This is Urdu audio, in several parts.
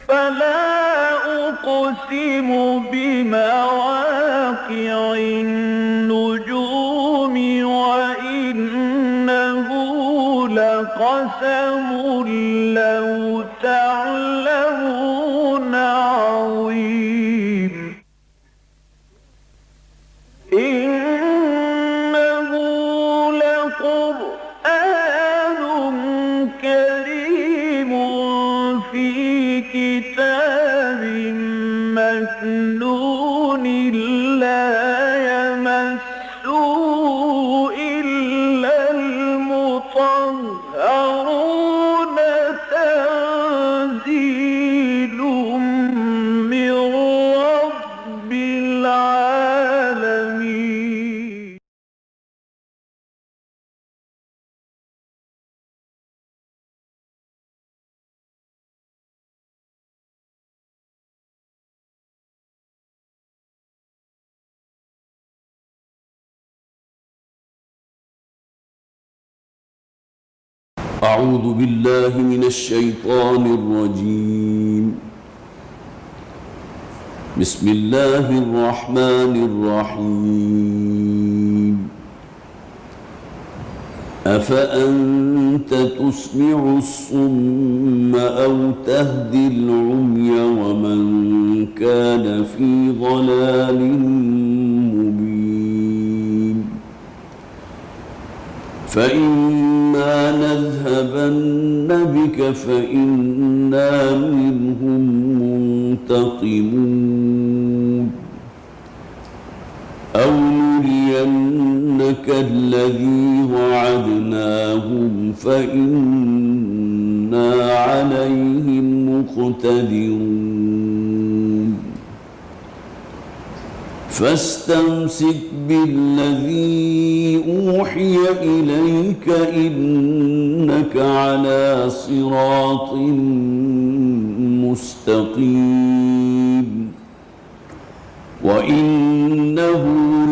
فلا أقسم بمواقع النجوم وإنه لقسم لو تعلمون عظيم إنه لقرآن كريم في كتاب مكنون لا يمسه إلا المطهرون تنزيل من رب العالمين أعوذ بالله من الشيطان الرجيم. بسم الله الرحمن الرحيم. أفأنت تسمع الصم أو تهدي العمي ومن كان في ضلال مبين فإما نذهبن بك فإنا منهم منتقمون أو نرينك الذي وعدناهم فإنا عليهم مقتدرون فاستمسك بالذي أوحي إليك إنك على صراط مستقيم وإنه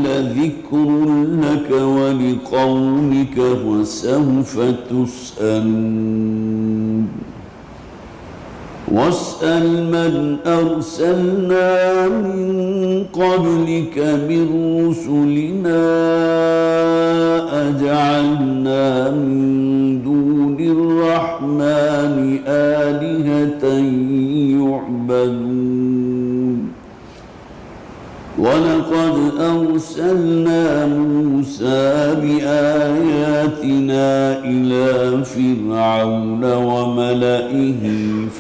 لذكر لك ولقومك وسوف تسألون واسأل من أرسلنا من قبلك من رسلنا أجعلنا من دون الرحمن آلهة يعبدون ولقد أرسلنا موسى بآياتنا إلى فرعون وملئه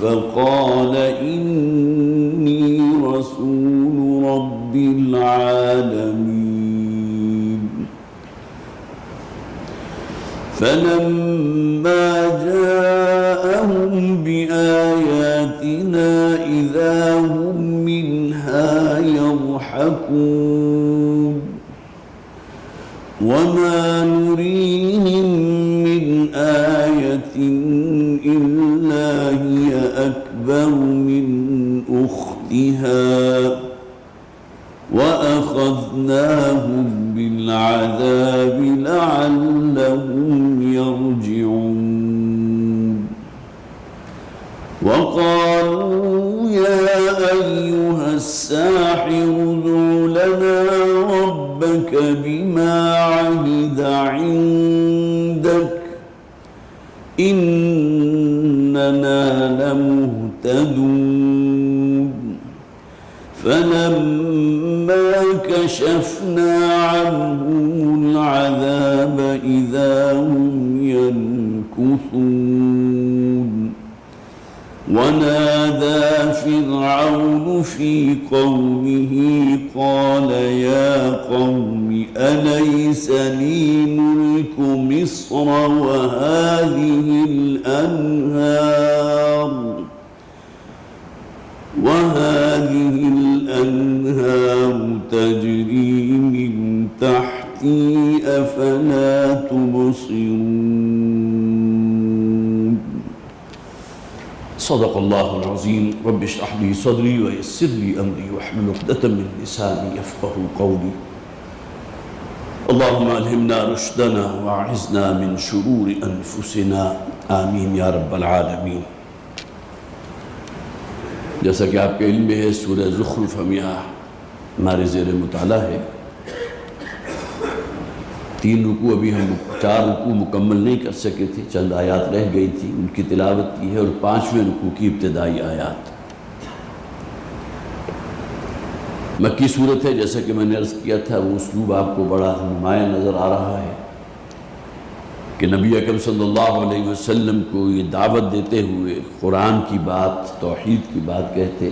فقال إني رسول رب العالمين فلما جاءهم بآياتنا إذا هم منها يضحكون وما نريهم من آية إلا هي أكبر من أختها وأخذناهم بالعذاب لعلهم يرجعون وقالوا يا أيها الساحر ادع لنا ربك بما عهد عندك إننا لمهتدون فلما كشفنا عنهم العذاب إذا هم ينكثون ونادى فرعون في قومه قال يا قوم أليس لي ملك مصر وهذه الأنهار تجري من تحتي أفلا تبصرون صدق الله العظيم. رب اشرح لي صدري ويسر لي أمري واحلل عقدة من لساني يفقهوا قولي. اللهم ألهمنا رشدنا وأعذنا من شرور أنفسنا آمين يا رب العالمين. جیسا کہ آپ کے علم میں ہے سورہ زخرف ہم یہاں ہمارے زیر مطالعہ ہے. 3 رکوع ابھی ہم 4 رکوع مکمل نہیں کر سکے تھے، چند آیات رہ گئی تھی، ان کی تلاوت کی ہے، اور 5ویں رکوع کی ابتدائی آیات. مکی صورت ہے، جیسا کہ میں نے عرض کیا تھا، وہ اسلوب آپ کو بڑا نمایاں نظر آ رہا ہے کہ نبی اکرم صلی اللہ علیہ وسلم کو یہ دعوت دیتے ہوئے قرآن کی بات، توحید کی بات کہتے.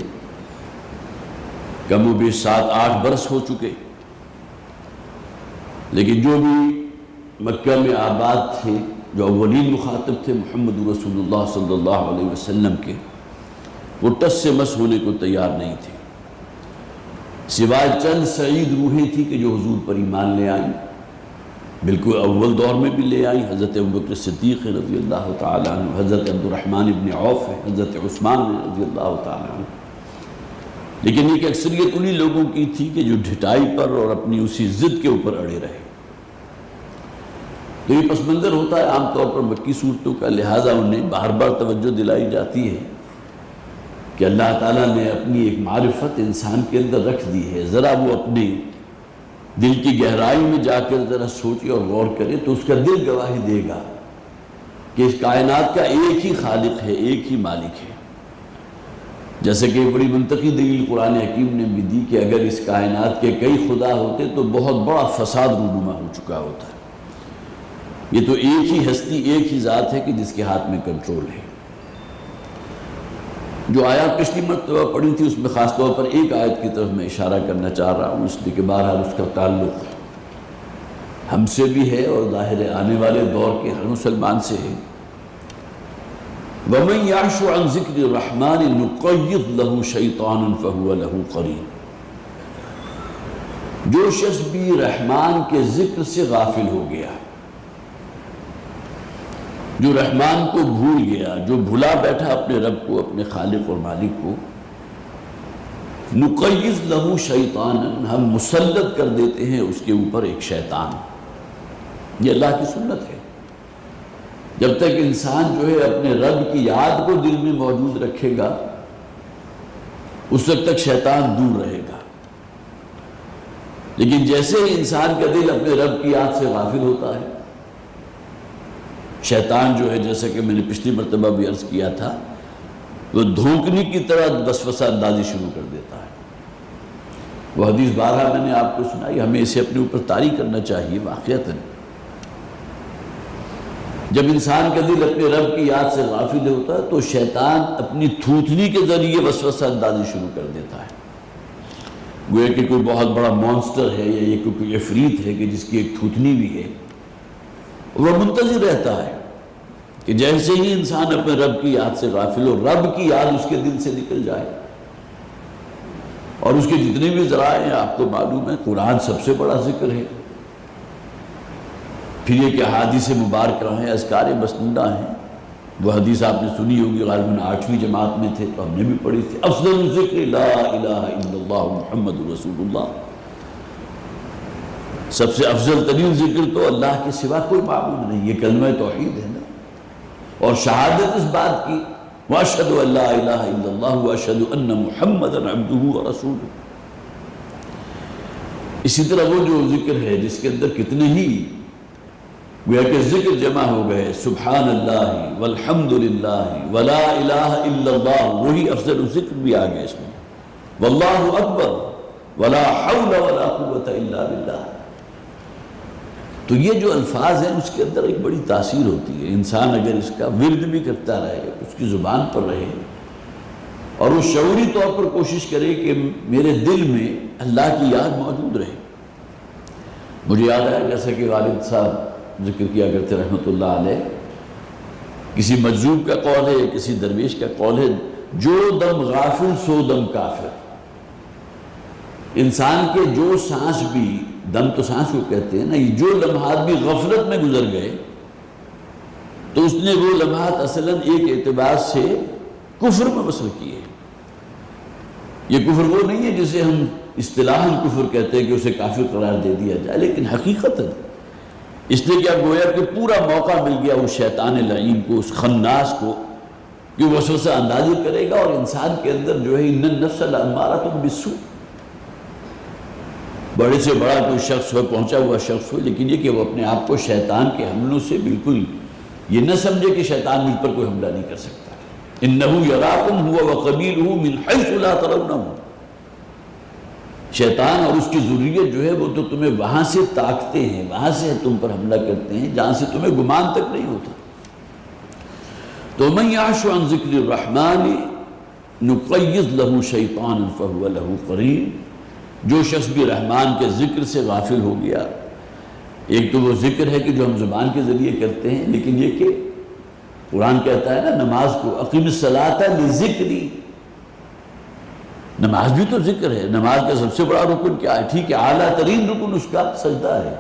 کم و بیش 7-8 برس ہو چکے، لیکن جو بھی مکہ میں آباد تھے، جو اولین مخاطب تھے محمد رسول اللہ صلی اللہ علیہ وسلم کے، وہ ٹس سے مس ہونے کو تیار نہیں تھے، سوائے چند سعید روحیں تھی کہ جو حضور پر ایمان لے آئیں. بالکل اول دور میں بھی لے آئیں. حضرت ابوبکر صدیق رضی اللہ تعالیٰ عنہ، حضرت عبدالرحمن ابن عوف ہے، حضرت عثمان رضی اللہ تعالیٰ عنہ. لیکن ایک اکثریت انہی لوگوں کی تھی کہ جو ڈھٹائی پر اور اپنی اسی ضد کے اوپر اڑے رہے. تو یہ پس منظر ہوتا ہے عام طور پر مکی صورتوں کا، لہٰذا انہیں بار بار توجہ دلائی جاتی ہے کہ اللہ تعالیٰ نے اپنی ایک معرفت انسان کے اندر رکھ دی ہے، ذرا وہ اپنے دل کی گہرائی میں جا کر ذرا سوچے اور غور کرے تو اس کا دل گواہی دے گا کہ اس کائنات کا ایک ہی خالق ہے، ایک ہی مالک ہے. جیسے کہ بڑی منطقی دلیل قرآن حکیم نے بھی دی کہ اگر اس کائنات کے کئی خدا ہوتے تو بہت بڑا فساد رونما ہو چکا ہوتا ہے. یہ تو ایک ہی ہستی، ایک ہی ذات ہے کہ جس کے ہاتھ میں کنٹرول ہے. جو آیات پچھلی مرتبہ پڑھی تھی اس میں خاص طور پر ایک آیت کی طرف میں اشارہ کرنا چاہ رہا ہوں، اس لیے کہ بہرحال اس کا تعلق ہم سے بھی ہے اور ظاہر آنے والے دور کے ہر مسلمان سے ہے. وَمَنْ يَعْشُ عَنْ ذِكْرِ الرَّحْمَنِ نُقَيِّضْ لَهُ شَيْطَانٌ فَهُوَ لَهُ قَرِينٌ. جو شخص بھی رحمان کے ذکر سے غافل ہو گیا، جو رحمان کو بھول گیا، جو بھلا بیٹھا اپنے رب کو، اپنے خالق اور مالک کو، نقیض لہو شیطان، ہم مسلط کر دیتے ہیں اس کے اوپر ایک شیطان. یہ اللہ کی سنت ہے. جب تک انسان جو ہے اپنے رب کی یاد کو دل میں موجود رکھے گا اس وقت تک شیطان دور رہے گا. لیکن جیسے ہی انسان کا دل اپنے رب کی یاد سے غافل ہوتا ہے، شیطان جو ہے، جیسا کہ میں نے پچھلی مرتبہ بھی عرض کیا تھا، وہ دھوکنے کی طرح وسوسہ اندازی شروع کر دیتا ہے. وہ حدیث بارہا میں نے آپ کو سنائی، ہمیں اسے اپنے اوپر طاری کرنا چاہیے. واقعتاً جب انسان کا دل اپنے رب کی یاد سے غافل ہوتا ہے تو شیطان اپنی تھوتنی کے ذریعے وسوسہ اندازی شروع کر دیتا ہے. گویا کہ کوئی بہت بڑا مونسٹر ہے یا یہ کوئی عفریت ہے کہ جس کی ایک تھوتنی بھی ہے. وہ منتظر رہتا ہے کہ جیسے ہی انسان اپنے رب کی یاد سے غافل ہو، رب کی یاد اس کے دل سے نکل جائے. اور اس کے جتنے بھی ذرائع ہیں آپ کو معلوم ہے، قرآن سب سے بڑا ذکر ہے. پھر یہ کہ احادیث مبارکہ ہیں، اذکار مسنونہ ہیں. وہ حدیث آپ نے سنی ہوگی، غالباً 8ویں جماعت میں تھے تو ہم نے بھی پڑھی تھی، افضل الذکر لا الہ الا اللہ محمد رسول اللہ. سب سے افضل ترین ذکر تو اللہ کے سوا کوئی معبود نہیں. یہ کلمہ توحید ہے نا، اور شہادت اس بات کی، وَأَشْهَدُ أَن لَا إِلَهَ إِلَّا اللَّهُ وَأَشْهَدُ أَنَّ مُحَمَّدًا عَبْدُهُ وَرَسُولُهُ. اسی طرح وہ جو ذکر ہے جس کے اندر کتنے ہی گویا کہ ذکر جمع ہو گئے، سبحان اللہ والحمد للہ ولا الہ الا اللہ، وہی افضل ذکر بھی آ گئے اس میں، واللہ اکبر ولا حول ولا قوت الا باللہ. تو یہ جو الفاظ ہیں اس کے اندر ایک بڑی تاثیر ہوتی ہے. انسان اگر اس کا ورد بھی کرتا رہے، اس کی زبان پر رہے، اور وہ شعوری طور پر کوشش کرے کہ میرے دل میں اللہ کی یاد موجود رہے. مجھے یاد آیا جیسا کہ غالب صاحب ذکر کیا کرتے رحمۃ اللہ علیہ، کسی مجذوب کا قول ہے، کسی درویش کا قول ہے، جو دم غافل سو دم کافر. انسان کے جو سانس بھی، دم تو سانس کو کہتے ہیں نا، یہ جو لمحات بھی غفلت میں گزر گئے تو اس نے وہ لمحات اصلاً ایک اعتبار سے کفر میں بسر کیے. یہ کفر وہ نہیں ہے جسے ہم اصطلاحاً کفر کہتے ہیں کہ اسے کافر قرار دے دیا جائے، لیکن حقیقتاً اس نے کیا گویا کہ پورا موقع مل گیا اس شیطان لعین کو، اس خناس کو، کہ وسوسہ اندازی کرے گا، اور انسان کے اندر جو ہے ان النفس لامارۃ بالسوء، بڑے سے بڑا کوئی شخص ہو، پہنچا ہوا شخص ہو، لیکن یہ کہ وہ اپنے آپ کو شیطان کے حملوں سے بالکل یہ نہ سمجھے کہ شیطان مجھ پر کوئی حملہ نہیں کر سکتا۔ اِنَّهُ يَرَاكُمْ هُوَ وَقَبِيلُهُ مِنْ حَيْثُ لَا تَرَوْنَهُمْ، شیطان اور اس کی ذریت جو ہے وہ تو تمہیں وہاں سے تاکتے ہیں، وہاں سے تم پر حملہ کرتے ہیں جہاں سے تمہیں گمان تک نہیں ہوتا۔ تو مَن يَعْشُ عَنْ ذِكْرِ الرَّحْمَنِ نُقَيِّضْ لَهُ شَيْطَانًا فَهُوَ لَهُ قَرِينٌ، جو شخص بھی رحمان کے ذکر سے غافل ہو گیا، ایک تو وہ ذکر ہے کہ جو ہم زبان کے ذریعے کرتے ہیں، لیکن یہ کہ قرآن کہتا ہے نا نماز کو اقیم الصلاۃ لذکری، نماز بھی تو ذکر ہے۔ نماز کا سب سے بڑا رکن کیا ہے؟ ٹھیک ہے اعلیٰ ترین رکن اس کا سجدہ ہے،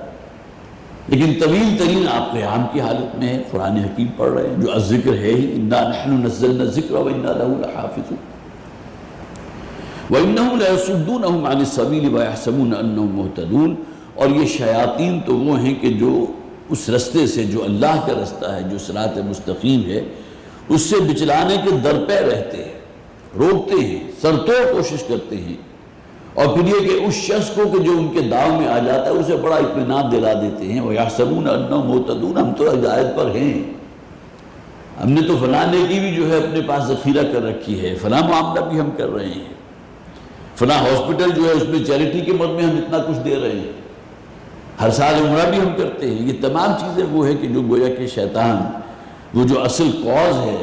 لیکن طویل ترین آپ قیام کی حالت میں ہے، قرآن حکیم پڑھ رہے ہیں جو الذکر ہے ہی، انا نحن نزلنا الذکر وانا لہ لحافظون وانہم لیصدونہم عن السبیل ویحسبون انہم مہتدون، اور یہ شیاطین تو وہ ہیں کہ جو اس رستے سے جو اللہ کا رستہ ہے، جو صراط مستقیم ہے، اس سے بچلانے کے درپے رہتے ہیں، روکتے ہیں، سرتوڑ کوشش کرتے ہیں، اور پھر یہ کہ اس شخص کو کہ جو ان کے داؤ میں آ جاتا ہے اسے بڑا اطمینان دلا دیتے ہیں، وَيَحْسَبُونَ أَنَّهُمْ مُهْتَدُونَ، ہم تو ہدایت پر ہیں، ہم نے تو فلاں نیکی بھی جو ہے اپنے پاس ذخیرہ کر رکھی ہے، فلاں معاملہ بھی ہم کر رہے ہیں، فلاں ہاسپٹل جو ہے اس میں چیریٹی کے مد میں ہم اتنا کچھ دے رہے ہیں، ہر سال عمرہ بھی ہم کرتے ہیں۔ یہ تمام چیزیں وہ ہے کہ جو گویا کہ شیطان وہ جو اصل کاز ہے،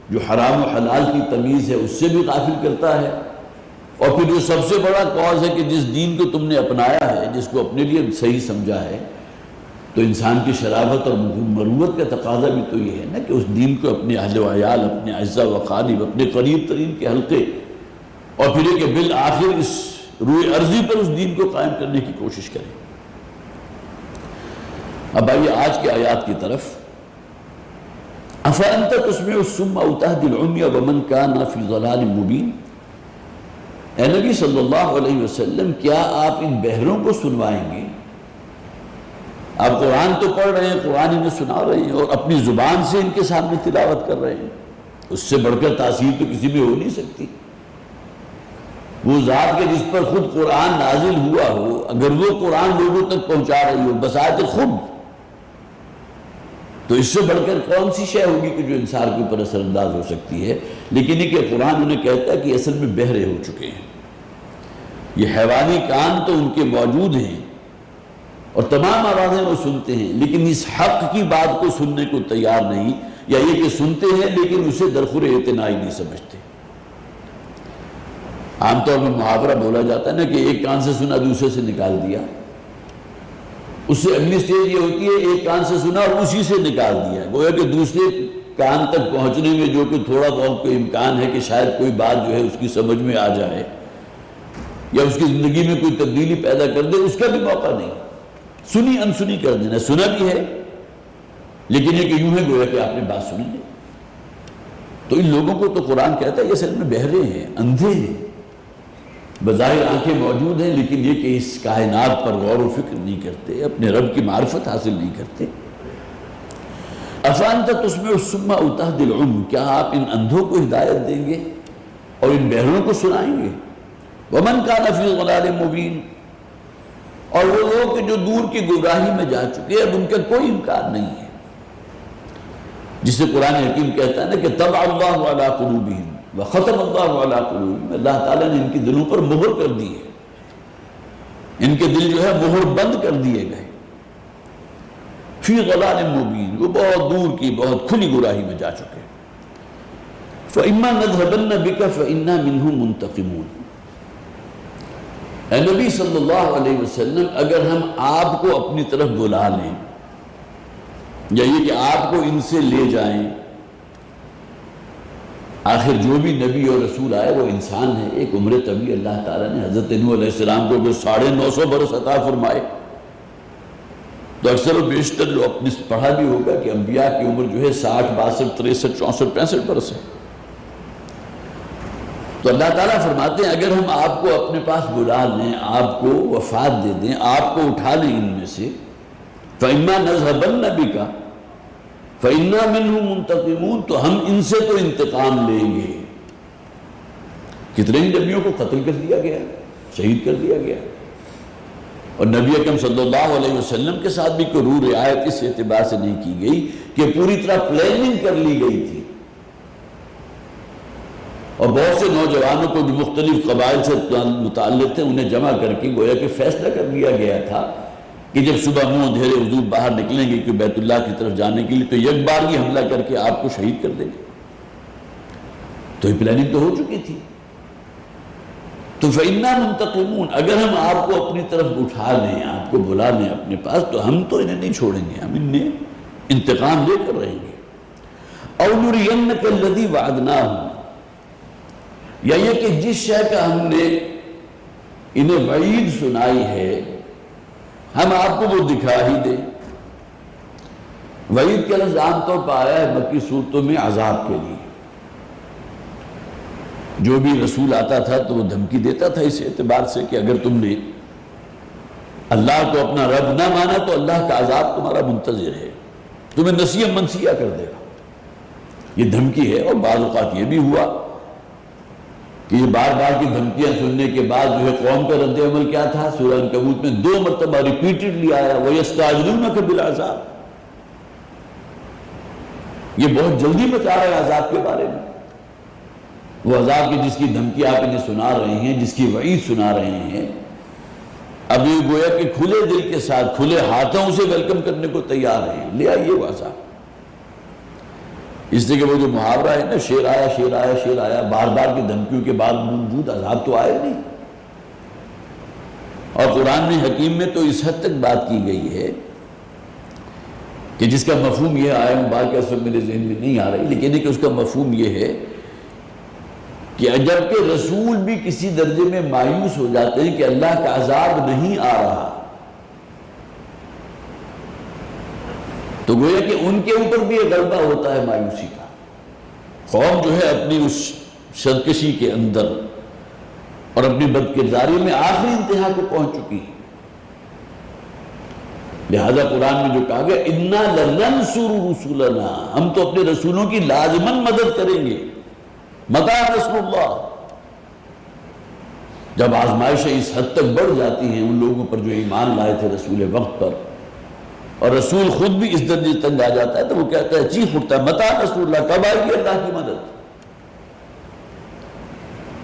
جو حرام و حلال کی تمیز ہے، اس سے بھی غافل کرتا ہے، اور پھر جو سب سے بڑا کاز ہے کہ جس دین کو تم نے اپنایا ہے، جس کو اپنے لیے صحیح سمجھا ہے، تو انسان کی شرافت اور مروت کا تقاضا بھی تو یہ ہے نا کہ اس دین کو اپنے اہل و عیال، اپنے اعزاء و اقارب، اپنے قریب ترین کے حلقے، اور پھر یہ کہ بالآخر اس روئے ارضی پر اس دین کو قائم کرنے کی کوشش کرے۔ اب آئیے آج کے آیات کی طرف۔ أَفَأَنْتَ تُسْمِعُ الصُّمَّ أَوْ تَهْدِي الْعُمْيَ وَمَنْ كَانَ فِي ضَلَالٍ مُبِينٍ، اے نبی صلی اللہ علیہ وسلم کیا آپ ان بہروں کو سنوائیں گے؟ آپ قرآن تو پڑھ رہے ہیں، قرآن انہیں سنا رہے ہیں، اور اپنی زبان سے ان کے سامنے تلاوت کر رہے ہیں، اس سے بڑھ کر تاثیر تو کسی میں ہو نہیں سکتی۔ وہ ذات کے جس پر خود قرآن نازل ہوا ہو، اگر وہ قرآن لوگوں تک پہنچا رہی ہو بذات خود، تو اس سے بڑھ کر کون سی شے ہوگی کہ جو انسان کے اوپر اثر انداز ہو سکتی ہے؟ لیکن یہ کہ قرآن انہیں کہتا ہے کہ اصل میں بہرے ہو چکے ہیں، یہ حیوانی کان تو ان کے موجود ہیں اور تمام آوازیں وہ سنتے ہیں، لیکن اس حق کی بات کو سننے کو تیار نہیں، یا یہ کہ سنتے ہیں لیکن اسے درخور اعتنائی نہیں سمجھتے۔ عام طور میں محاورہ بولا جاتا ہے نا کہ ایک کان سے سنا دوسرے سے نکال دیا، اس سے اگلی سٹیج یہ ہوتی ہے ایک کان سے سنا اور اسی سے نکال دیا، گویا کہ دوسرے کان تک پہنچنے میں جو کہ تھوڑا بہت کوئی امکان ہے کہ شاید کوئی بات جو ہے اس کی سمجھ میں آ جائے یا اس کی زندگی میں کوئی تبدیلی پیدا کر دے، اس کا بھی موقع نہیں، سنی انسنی کر دینا۔ سنا بھی ہے لیکن یہ کہ یوں ہے گویا کہ آپ نے بات سنی نہیں۔ تو ان لوگوں کو تو قرآن کہتا ہے یہ اصل میں بہرے ہیں، اندھے ہیں، بظاہر آنکھیں موجود ہیں لیکن یہ کہ اس کائنات پر غور و فکر نہیں کرتے، اپنے رب کی معرفت حاصل نہیں کرتے۔ أَفَأَنْتَ تُسْمِعُ الصُّمَّ أَوْ تَهْدِي الْعُمْيَ، کیا آپ ان اندھوں کو ہدایت دیں گے اور ان بہروں کو سنائیں گے؟ وَمَنْ كَانَ فِي ضَلَالٍ مُبِينٍ، اور وہ لوگ کہ جو دور کی گمراہی میں جا چکے اب ان کا کوئی امکان نہیں ہے، جسے قرآن حکیم کہتا ہے نا کہ طبع اللہ علی قلوبہم وختم اللہ علی قلوبہم، اللہ تعالیٰ نے ان کے دلوں پر مہر کر دی ہے، ان کے دل جو ہے مہر بند کر دیے گئے۔ فی ضلال مبین، وہ بہت دور کی بہت کھلی گمراہی میں جا چکے۔ فإما نذهبن بك فإنا منهم منتقمون، اے نبی صلی اللہ علیہ وسلم اگر ہم آپ کو اپنی طرف بلا لیں یا یہ کہ آپ کو ان سے لے جائیں، آخر جو بھی نبی اور رسول آئے وہ انسان ہے، ایک عمر طویل اللہ تعالیٰ نے حضرت نوح علیہ السلام کو 950 برس عطا فرمائے، تو اکثر و بیشتر جو اپنے پڑھا بھی ہوگا کہ انبیاء کی عمر جو ہے 60 62 63 64 65 برس ہے۔ تو اللہ تعالیٰ فرماتے ہیں اگر ہم آپ کو اپنے پاس بلا لیں، آپ کو وفات دے دیں، آپ کو اٹھا لیں ان میں سے، فَإِمَّا نَذْهَبَنَّ بِكَ، فَإِنَّا مِنْهُمْ مُنْتَقِمُونَ، تو ہم ان سے تو انتقام لیں گے۔ کتنے نبیوں کو قتل کر دیا گیا، شہید کر دیا گیا، اور نبی اکرم صلی اللہ علیہ وسلم کے ساتھ بھی کوئی روح رعایت اس اعتبار سے نہیں کی گئی کہ پوری طرح پلاننگ کر لی گئی تھی، اور بہت سے نوجوانوں کو جو مختلف قبائل سے متعلق تھے انہیں جمع کر کے گویا کہ فیصلہ کر لیا گیا تھا کہ جب صبح منہ اندھیرے حضور باہر نکلیں گے کہ بیت اللہ کی طرف جانے کے لیے تو یک بار ہی حملہ کر کے آپ کو شہید کر دیں گے۔ تو یہ پلاننگ تو ہو چکی تھی۔ تو فَإِنَّا مُنْتَقِمُونَ، اگر ہم آپ کو اپنی طرف اٹھا لیں، آپ کو بلا لیں اپنے پاس، تو ہم تو انہیں نہیں چھوڑیں گے، ہم انہیں انتقام لے کر رہیں گے۔ أَوْ نُرِيَنَّكَ الَّذِي وَعَدْنَاهُمْ، یا یہ کہ جس شے کا ہم نے انہیں وعید سنائی ہے ہم آپ کو وہ دکھا ہی دیں۔ وعید کا لفظ عام طور پر آیا ہے مکی صورتوں میں عذاب کے لیے، جو بھی رسول آتا تھا تو وہ دھمکی دیتا تھا اس اعتبار سے کہ اگر تم نے اللہ کو اپنا رب نہ مانا تو اللہ کا عذاب تمہارا منتظر ہے، تمہیں نسیہ منسیہ کر دے گا، یہ دھمکی ہے۔ اور بعض اوقات یہ بھی ہوا کہ یہ بار بار کی دھمکیاں سننے کے بعد جو ہے قوم کا رد عمل کیا تھا، سورہ عنکبوت میں 2 مرتبہ ریپیٹڈلی آیا وَيَسْتَعْجِلُونَكَ بِالْعَذَابِ، یہ بہت جلدی بتا رہے ہیں عذاب کے بارے میں، وہ عذاب کی جس کی دھمکی آپ انہیں سنا رہے ہیں، جس کی وعید سنا رہے ہیں، اب یہ گویا کہ کھلے دل کے ساتھ کھلے ہاتھوں سے ویلکم کرنے کو تیار ہیں، لے آئیے وہ عذاب۔ اس لیے کہ وہ جو محاورہ ہے نا، شیر آیا شیر آیا شیر آیا، بار بار کی دھمکیوں کے بعد موجود عذاب تو آئے نہیں۔ اور قرآن میں حکیم میں تو اس حد تک بات کی گئی ہے کہ جس کا مفہوم یہ آیا، مبارکہ اس وقت میرے ذہن میں نہیں آ رہی، لیکن کہ اس کا مفہوم یہ ہے کہ جب کہ رسول بھی کسی درجے میں مایوس ہو جاتے ہیں کہ اللہ کا عذاب نہیں آ رہا، تو گویا کہ ان کے اوپر بھی ایک غلبہ ہوتا ہے مایوسی کا۔ قوم جو ہے اپنی اس سرکشی کے اندر اور اپنی بدکرداری میں آخری انتہا کو پہنچ چکی ہے، لہذا قرآن میں جو کہا گیا اِنَّا لَنَنْصُرُ رُسُلَنَا، ہم تو اپنے رسولوں کی لازماً مدد کریں گے۔ مَتَىٰ نَصْرُ اللَّهِ، جب آزمائشیں اس حد تک بڑھ جاتی ہیں ان لوگوں پر جو ایمان لائے تھے رسول وقت پر، اور رسول خود بھی اس درجے تنگ آ جاتا ہے تو وہ کہتا ہے، چیخ اٹھتا ہے مَتَىٰ نَصْرُ اللَّهِ، کب آئے گی اللہ کی مدد؟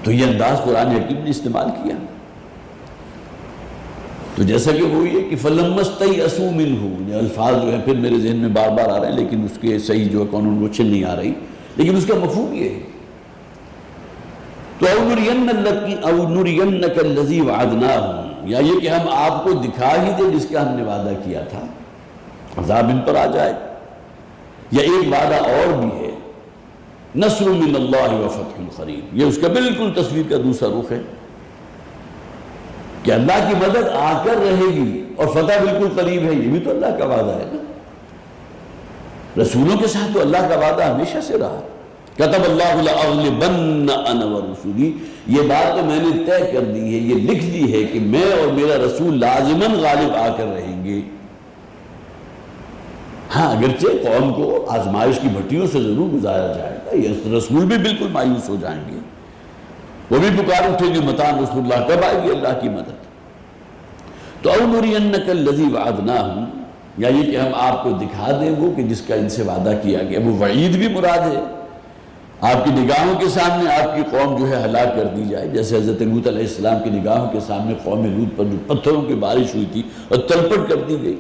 تو یہ انداز قرآن حکیم نے استعمال کیا۔ تو جیسا کہ وہ یہ کہ فَلَمَّا اسْتَيْأَسُوا مِنْهُ، یہ الفاظ جو ہیں پھر میرے ذہن میں بار بار آ رہے ہیں لیکن اس کے صحیح جو ہے کانونویشن نہیں آ رہی، لیکن اس کا مفہوم یہ ہے۔ تو أَوْ نُرِيَنَّكَ الَّذِي وَعَدْنَاهُمْ، یا یہ کہ ہم آپ کو دکھا ہی دیں جس کا ہم نے وعدہ کیا تھا، عذاب ان پر آ جائے۔ یا ایک وعدہ اور بھی ہے، نصر من اللہ وفتح قریب، یہ اس کا بالکل تصویر کا دوسرا رخ ہے کہ اللہ کی مدد آ کر رہے گی اور فتح بالکل قریب ہے، یہ بھی تو اللہ کا وعدہ ہے نا۔ رسولوں کے ساتھ تو اللہ کا وعدہ ہمیشہ سے رہا، کتب اللہ لأغلبن انا ورسولی، یہ بات تو میں نے طے کر دی ہے، یہ لکھ دی ہے کہ میں اور میرا رسول لازماً غالب آ کر رہیں گے۔ ہاں اگرچہ قوم کو آزمائش کی بھٹیوں سے ضرور گزارا جائے گا، یہ رسول بھی بالکل مایوس ہو جائیں گے، وہ بھی پکار اٹھیں گے متاع نصر اللہ، کب آئے گی اللہ کی مدد؟ تو أَوْ نُرِيَنَّكَ الَّذِي وَعَدْنَاهُمْ، یا یہ کہ ہم آپ کو دکھا دیں وہ کہ جس کا ان سے وعدہ کیا گیا، وہ وعید بھی مراد ہے، آپ کی نگاہوں کے سامنے آپ کی قوم جو ہے ہلاک کر دی جائے، جیسے حضرت لوط علیہ السلام کی نگاہوں کے سامنے قوم لوط پر جو پتھروں کی بارش ہوئی تھی اور تلپٹ کر دی گئی،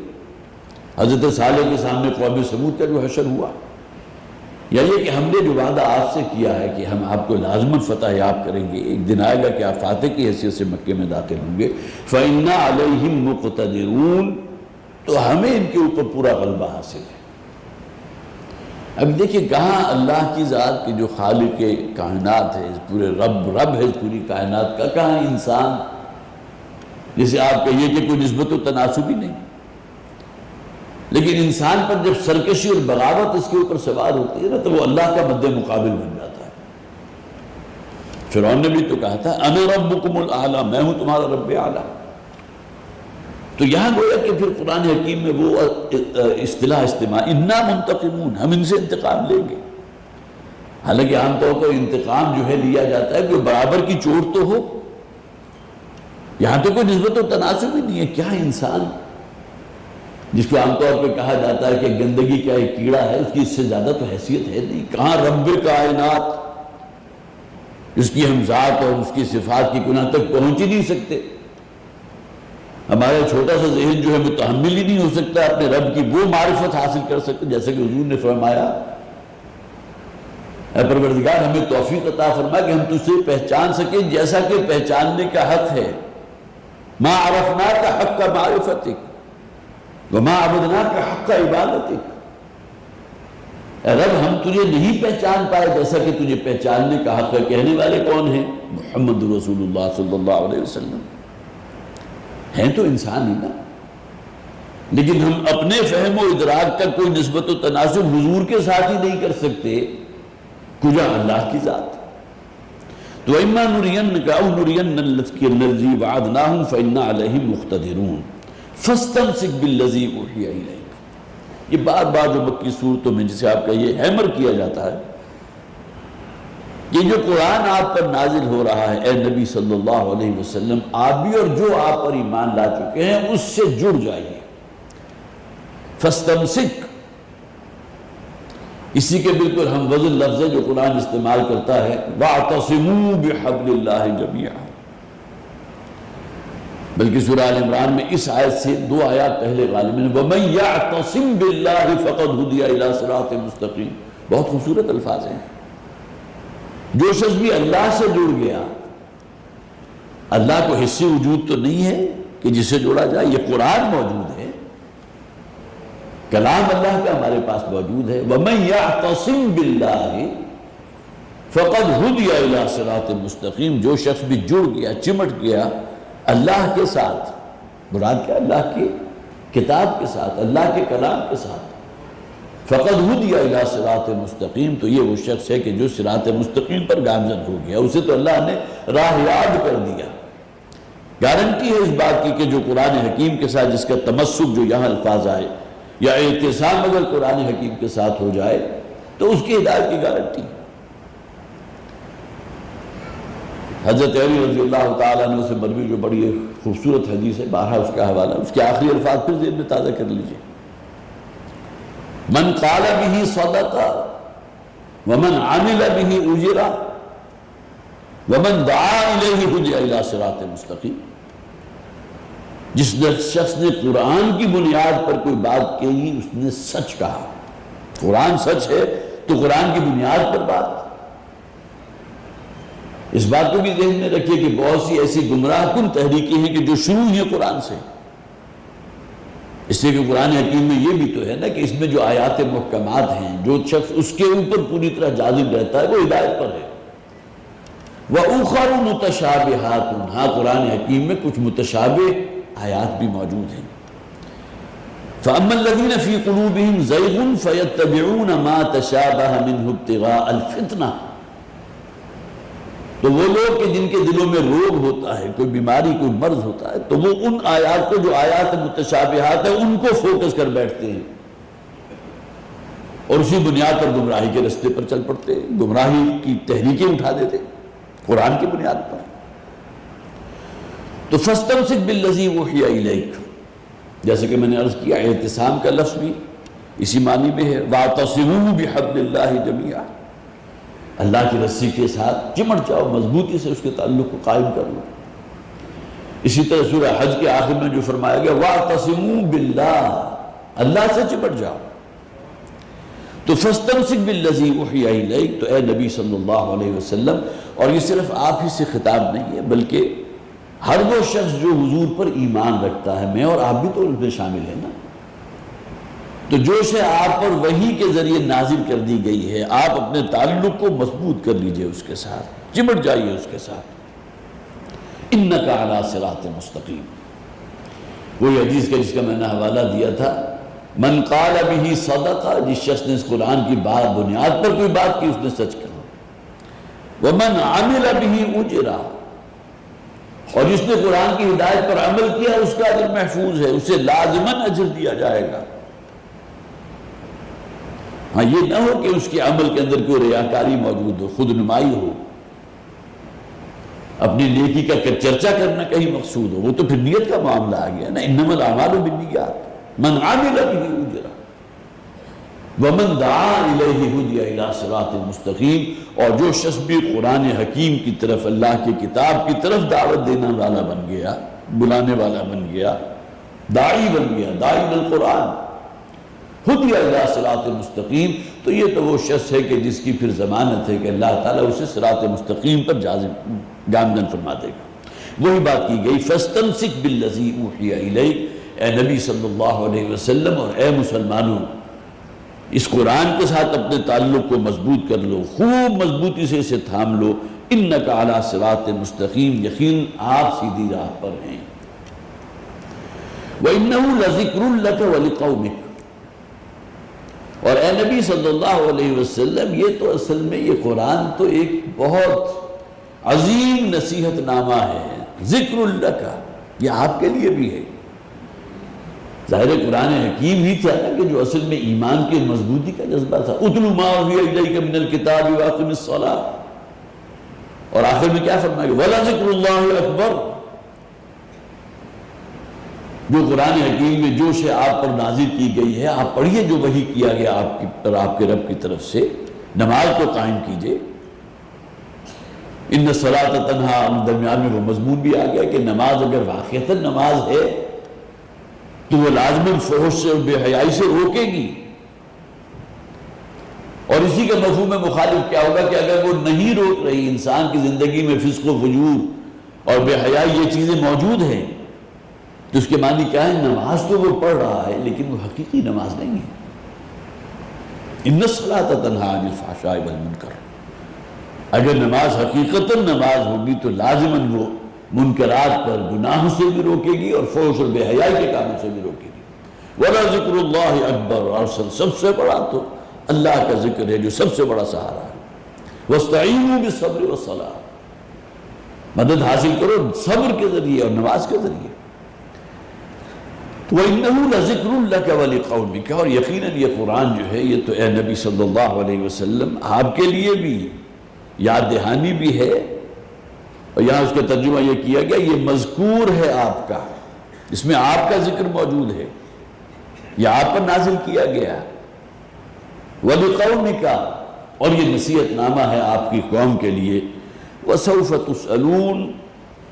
حضرت صالح کے سامنے قوم سمود کا جو حشر ہوا۔ یا یہ کہ ہم نے جو وعدہ آپ سے کیا ہے کہ ہم آپ کو لازماً فتح یاب کریں گے، ایک دن آئے گا کہ آپ فاتح کی حیثیت سے مکے میں داخل ہوں گے، فَإِنَّا عَلَيْهِمْ مُقْتَدِرُونَ، تو ہمیں ان کے اوپر پورا غلبہ حاصل ہے۔ اب دیکھیں کہاں اللہ کی ذات کے جو خالق کائنات ہے، پورے رب ہے پوری کائنات کا، کہاں انسان جسے آپ کہیے کہ کوئی نسبت و تناسب ہی نہیں، لیکن انسان پر جب سرکشی اور بغاوت اس کے اوپر سوار ہوتی ہے نا تو وہ اللہ کا مد مقابل بن جاتا ہے۔ فرعون نے بھی تو کہا تھا انا ربکم الاعلی، میں ہوں تمہارا رب اعلیٰ۔ تو تو یہاں گویا کہ پھر قرآن حکیم میں وہ اصطلاح استعمال انا منتقمون، ہم ان سے انتقام لیں گے۔ حالانکہ عام طور پر انتقام جو ہے لیا جاتا ہے کوئی برابر کی چوٹ تو ہو، یہاں تو کوئی نسبت و تناسب ہی نہیں ہے۔ کیا انسان جس کو عام طور پہ کہا جاتا ہے کہ گندگی کا ایک کیڑا ہے، اس کی اس سے زیادہ تو حیثیت ہے نہیں۔ کہاں رب کائنات، اس کی ہم ذات اور اس کی صفات کی گناہ تک پہنچ ہی نہیں سکتے۔ ہمارا چھوٹا سا ذہن جو ہے متحمل ہی نہیں ہو سکتا اپنے رب کی وہ معرفت حاصل کر سکتے، جیسا کہ حضور نے فرمایا اے پروردگار ہمیں توفیق عطا فرما کہ ہم تجھ سے پہچان سکیں جیسا کہ پہچاننے کا حق ہے۔ ما عرفناک حق معرفتک وما عبدناک حق عبادتک، اے رب ہم تجھے نہیں پہچان پائے جیسا کہ تجھے پہچاننے کا حق ہے۔ کہنے والے کون ہیں؟ محمد رسول اللہ صلی اللہ علیہ وسلم ہیں تو انسان ہی نا، لیکن ہم اپنے فہم و ادراک کا کوئی نسبت و تناسب حضور کے ساتھ ہی نہیں کر سکتے، کجا اللہ کی ذات۔ تو اما نرینک او نرین الذی وعدناہم فإنا علیہم مقتدرون فاستمسک بالذی اوحی الیک۔ یہ بار بار جو مکی صورتوں میں جسے آپ کا یہ ہیمر کیا جاتا ہے، یہ جو قرآن آپ پر نازل ہو رہا ہے اے نبی صلی اللہ علیہ وسلم، آپ بھی اور جو آپ پر ایمان لا چکے ہیں اس سے جڑ جائیے۔ فاستمسک، اسی کے بالکل ہم وزن لفظ ہے جو قرآن استعمال کرتا ہے وَاعْتَصِمُوا بِحَبْلِ اللَّهِ جَمِيعًا، بلکہ سورہ آل عمران میں اس آیت سے 2 آیات پہلے غالباً وَمَن يَعْتَصِمْ بِاللَّهِ فَقَدْ هُدِيَ إِلَىٰ صِرَاطٍ مُسْتَقِيمٍ، بہت خوبصورت الفاظ ہیں۔ جو شخص بھی اللہ سے جڑ گیا، اللہ کو حصی وجود تو نہیں ہے کہ جسے جوڑا جائے، یہ قرآن موجود ہے، کلام اللہ کا ہمارے پاس موجود ہے۔ وَمَن يَعْتَصِمْ بِاللَّهِ فَقَدْ هُدِيَ إِلَىٰ صِرَاطٍ مُسْتَقِيمٍ، جو شخص بھی جڑ گیا، چمٹ گیا اللہ کے ساتھ، مراد کیا؟ اللہ کی کتاب کے ساتھ، اللہ کے کلام کے ساتھ، فَقَدْ هُدِيَ إِلَىٰ صِرَاطٍ مُسْتَقِيمٍ، تو یہ وہ شخص ہے کہ جو صراط مستقیم پر گامزن ہو گیا، اسے تو اللہ نے راہ یاد کر دیا۔ گارنٹی ہے اس بات کی کہ جو قرآن حکیم کے ساتھ جس کا تمسک جو یہاں الفاظ آئے یا اعتصام اگر قرآن حکیم کے ساتھ ہو جائے تو اس کی ہدایت کی گارنٹی۔ حضرت علی رضی اللہ تعالیٰ عنہ سے مروی جو بڑی خوبصورت حدیث ہے، بارہا اس کا حوالہ، اس کے آخری الفاظ پھر ذہن میں تازہ کر لیجئے۔ من قال به صدق ومن عمل به اجر ومن دعا الیہ هدی الی صراط مستقیم، جس شخص نے قرآن کی بنیاد پر کوئی بات کہی اس نے سچ کہا، قرآن سچ ہے تو قرآن کی بنیاد پر بات۔ اس بات کو بھی ذہن میں رکھیے کہ بہت سی ایسی گمراہ کن تحریکیں ہیں کہ جو شروع ہیں قرآن سے، اس لیے کہ قرآن حکیم میں یہ بھی تو ہے نا کہ اس میں جو آیات محکمات ہیں، جو شخص اس کے اوپر پوری طرح جازم رہتا ہے وہ ہدایت پر ہے۔ وَأُخَرُ مُتَشَابِهَاتٌ، ہاں قرآن حکیم میں کچھ متشابہ آیات بھی موجود ہیں۔ فَأَمَّا الَّذِينَ فِي قُلُوبِهِمْ زَيْغٌ فَيَتَّبِعُونَ مَا تَشَابَهَ مِنْهُ ابْتِغَاءَ الْفِتْنَةِ، تو وہ لوگ کہ جن کے دلوں میں روگ ہوتا ہے، کوئی بیماری، کوئی مرض ہوتا ہے، تو وہ ان آیات کو جو آیات متشابہات ہیں ان کو فوکس کر بیٹھتے ہیں اور اسی بنیاد پر گمراہی کے رستے پر چل پڑتے ہیں، گمراہی کی تحریکیں اٹھا دیتے قرآن کی بنیاد پر۔ تو فَاسْتَمْسِكْ بِالَّذِي أُوحِيَ إِلَيْكَ، جیسے کہ میں نے عرض کیا اعتصام کا لفظ بھی اسی معنی میں ہے، وَاعْتَصِمُوا بِحَبْلِ اللَّهِ جَمِيعًا، اللہ کی رسی کے ساتھ چمٹ جاؤ، مضبوطی سے اس کے تعلق کو قائم کر لو۔ اسی طرح سورہ حج کے آخر میں جو فرمایا گیا وَاعْتَصِمُوا بِاللَّهِ، اللہ سے چمٹ جاؤ۔ تو فَاسْتَمْسِكْ بِالَّذِي أُوحِيَ إِلَيْكَ، تو اے نبی صلی اللہ علیہ وسلم، اور یہ صرف آپ ہی سے خطاب نہیں ہے بلکہ ہر وہ شخص جو حضور پر ایمان رکھتا ہے، میں اور آپ بھی تو ان میں شامل ہیں نا، تو جو شے آپ پر وحی کے ذریعے نازل کر دی گئی ہے، آپ اپنے تعلق کو مضبوط کر لیجئے اس کے ساتھ، چمٹ جائیے اس کے ساتھ۔ اِنَّكَ عَلَىٰ صِرَاطٍ مُسْتَقِيمٍ، وہی حدیث کا جس کا میں نے حوالہ دیا تھا، من قال به صدق، جس شخص نے اس قرآن کی بات بنیاد پر کوئی بات کی اس نے سچ کہا، ومن عمل به اجر، اور جس نے قرآن کی ہدایت پر عمل کیا اس کا اجر محفوظ ہے، اسے لازماً اجر دیا جائے گا۔ ہاں یہ نہ ہو کہ اس کے عمل کے اندر کوئی ریاکاری موجود ہو، خود نمائی ہو، اپنی نیکی کا چرچا کرنا کہیں مقصود ہو، وہ تو پھر نیت کا معاملہ آ گیا نا۔ انما الاعمال بالنیات من عمل به اجر ومن دعا الیہ ہدی الی صراط مستقیم، اور جو شخص بھی قرآن حکیم کی طرف، اللہ کی کتاب کی طرف دعوت دینے والا بن گیا، بلانے والا بن گیا، داعی بن گیا، داعی بالقرآن، ہدی الی صراط مستقیم، تو یہ تو وہ شخص ہے کہ جس کی پھر ضمانت ہے کہ اللہ تعالیٰ اسے صراط مستقیم پر گامزن فرما دے گا۔ وہی بات کی گئی فاستمسک بالذی اوحی الیک، اے نبی صلی اللہ علیہ وسلم اور اے مسلمانوں، اس قرآن کے ساتھ اپنے تعلق کو مضبوط کر لو، خوب مضبوطی سے اسے تھام لو۔ انک علی صراط مستقیم، یقین آپ سیدھی راہ پر ہیں۔ وَإِنَّهُ لَذِكْرٌ لَكَ وَلِقَوْمِكَ، اور اے نبی صلی اللہ علیہ وسلم یہ تو اصل میں یہ قرآن تو ایک بہت عظیم نصیحت نامہ ہے، ذکر لک، یہ آپ کے لیے بھی ہے۔ ظاہر قرآن حکیم ہی تھا نا کہ جو اصل میں ایمان کی مضبوطی کا جذبہ تھا، اتل ما اوحی الیک من الکتاب واقم الصلاۃ، اور آخر میں کیا فرمایا گیا وَلَذِكْرُ اللَّهِ أَكْبَرُ، جو قرآن حکیم میں جو شے آپ پر نازل کی گئی ہے آپ پڑھیے، جو وحی کیا گیا آپ کے رب کی طرف سے، نماز کو قائم کیجئے۔ ان الصلاۃ تنہا، درمیان میں وہ مضمون بھی آ گیا کہ نماز اگر واقعتاً نماز ہے تو وہ لازماً فحش سے اور بے حیائی سے روکے گی، اور اسی کا مفہوم مخالف کیا ہوگا کہ اگر وہ نہیں روک رہی، انسان کی زندگی میں فسق و فجور اور بے حیائی یہ چیزیں موجود ہیں، تو اس کے معنی کیا ہے؟ نماز تو وہ پڑھ رہا ہے لیکن وہ حقیقی نماز نہیں ہے۔ ان الصلاۃ تنہا عن الفحشاء والمنکر، اگر نماز حقیقتاً نماز ہوگی تو لازماً وہ منکرات پر، گناہوں سے بھی روکے گی اور فحش اور بے حیائی کے کاموں سے بھی روکے گی۔ وَلَذِكْرُ اللَّهِ أَكْبَرُ، اور سب سے بڑا تو اللہ کا ذکر ہے جو سب سے بڑا سہارا ہے۔ وَاسْتَعِينُوا بِالصَّبْرِ وَالصَّلَاةِ، مدد حاصل کرو صبر کے ذریعے اور نماز کے ذریعے۔ وَإِنَّهُ لَذِكْرٌ لَكَ وَلِقَوْمِكَ، اور یقیناً یہ قرآن جو ہے یہ تو اے نبی صلی اللہ علیہ وسلم آپ کے لیے بھی یاد دہانی بھی ہے، اور یہاں اس کا ترجمہ یہ کیا گیا یہ مذکور ہے آپ کا، اس میں آپ کا ذکر موجود ہے، یہ آپ پر نازل کیا گیا۔ وَلِقَوْمِكَ، اور یہ نصیحت نامہ ہے آپ کی قوم کے لیے۔ وَسَوْفَ تُسْأَلُونَ،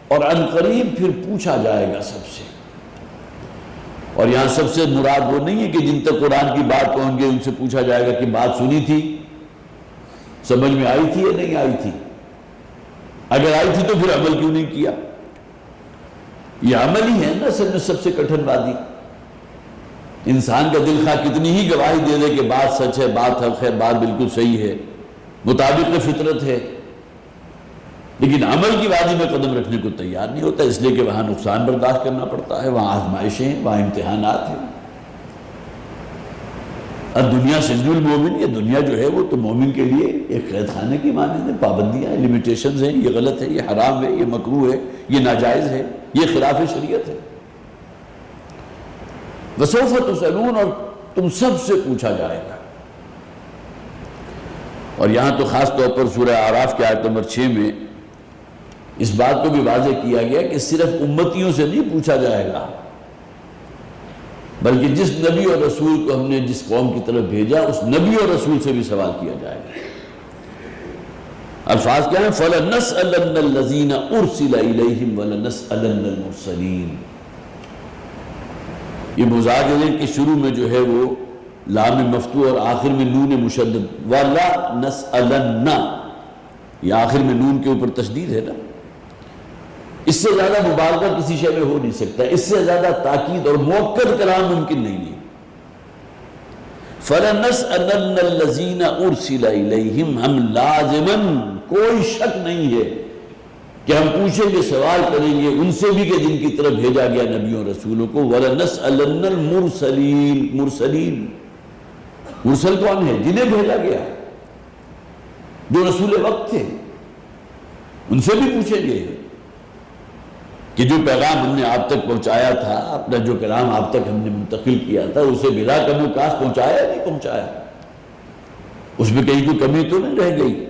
اور عن قریب پھر پوچھا جائے گا سب سے، اور یہاں سب سے مراد وہ نہیں ہے کہ جن تک قرآن کی بات پہنچ گئی ان سے پوچھا جائے گا کہ بات سنی تھی، سمجھ میں آئی تھی یا نہیں آئی تھی، اگر آئی تھی تو پھر عمل کیوں نہیں کیا؟ یہ عمل ہی ہے نا اصل میں سب سے کٹھن باتیں۔ انسان کا دل خواہ کتنی ہی گواہی دے دے کہ بات سچ ہے، بات حق ہے، بات بالکل صحیح ہے، مطابق فطرت ہے، لیکن عمل کی وادی میں قدم رکھنے کو تیار نہیں ہوتا، اس لیے کہ وہاں نقصان برداشت کرنا پڑتا ہے، وہاں آزمائشیں ہیں، وہاں امتحانات ہیں۔ اب دنیا سجن المومن، یہ دنیا جو ہے وہ تو مومن کے لیے ایک قید خانے کی مانند ہے، پابندیاں ہیں، لیمیٹیشنز ہیں، یہ غلط ہے، یہ حرام ہے، یہ مکروہ ہے، یہ ناجائز ہے، یہ خلاف شریعت ہے۔ وَسَوْفَ تُسْأَلُونَ، اور تم سب سے پوچھا جائے گا۔ اور یہاں تو خاص طور پر سورہ اعراف کی آیت نمبر 6 میں اس بات کو بھی واضح کیا گیا کہ صرف امتیوں سے نہیں پوچھا جائے گا، بلکہ جس نبی اور رسول کو ہم نے جس قوم کی طرف بھیجا اس نبی اور رسول سے بھی سوال کیا جائے گا۔ الفاظ کیا ہیں؟ فَلَنَسْأَلَنَّ الَّذِينَ أُرْسِلَ إِلَيْهِمْ وَلَنَسْأَلَنَّ الْمُرْسَلِينَ۔ یہ مضارع کے شروع میں جو ہے وہ لام مفتوح اور آخر میں نون مشدد، وَلَنَسْأَلَنَّ، یہ آخر میں نون کے اوپر تشدید ہے نا، اس سے زیادہ مبالغہ کسی شے میں ہو نہیں سکتا، اس سے زیادہ تاکید اور موقت کلام ممکن نہیں ہے۔ فَلَنَسْأَلَنَّ الَّذِينَ أُرْسِلَ إِلَيْهِمْ، ہم لازماً کوئی شک نہیں ہے کہ ہم پوچھیں گے، سوال کریں گے ان سے بھی کہ جن کی طرف بھیجا گیا نبیوں رسولوں کو۔ وَلَنَسْأَلَنَّ الْمُرْسَلِينَ، مرسلین، مرسل کون ہے؟ جنہیں بھیجا گیا، جو رسول وقت تھے، ان سے بھی پوچھیں گے۔ کہ جو پیغام ہم نے آپ تک پہنچایا تھا، اپنا جو کلام آپ تک ہم نے منتقل کیا تھا، اسے بلا کم و کاس پہنچایا یا نہیں پہنچایا؟ اس میں کہیں کوئی کمی تو نہیں رہ گئی؟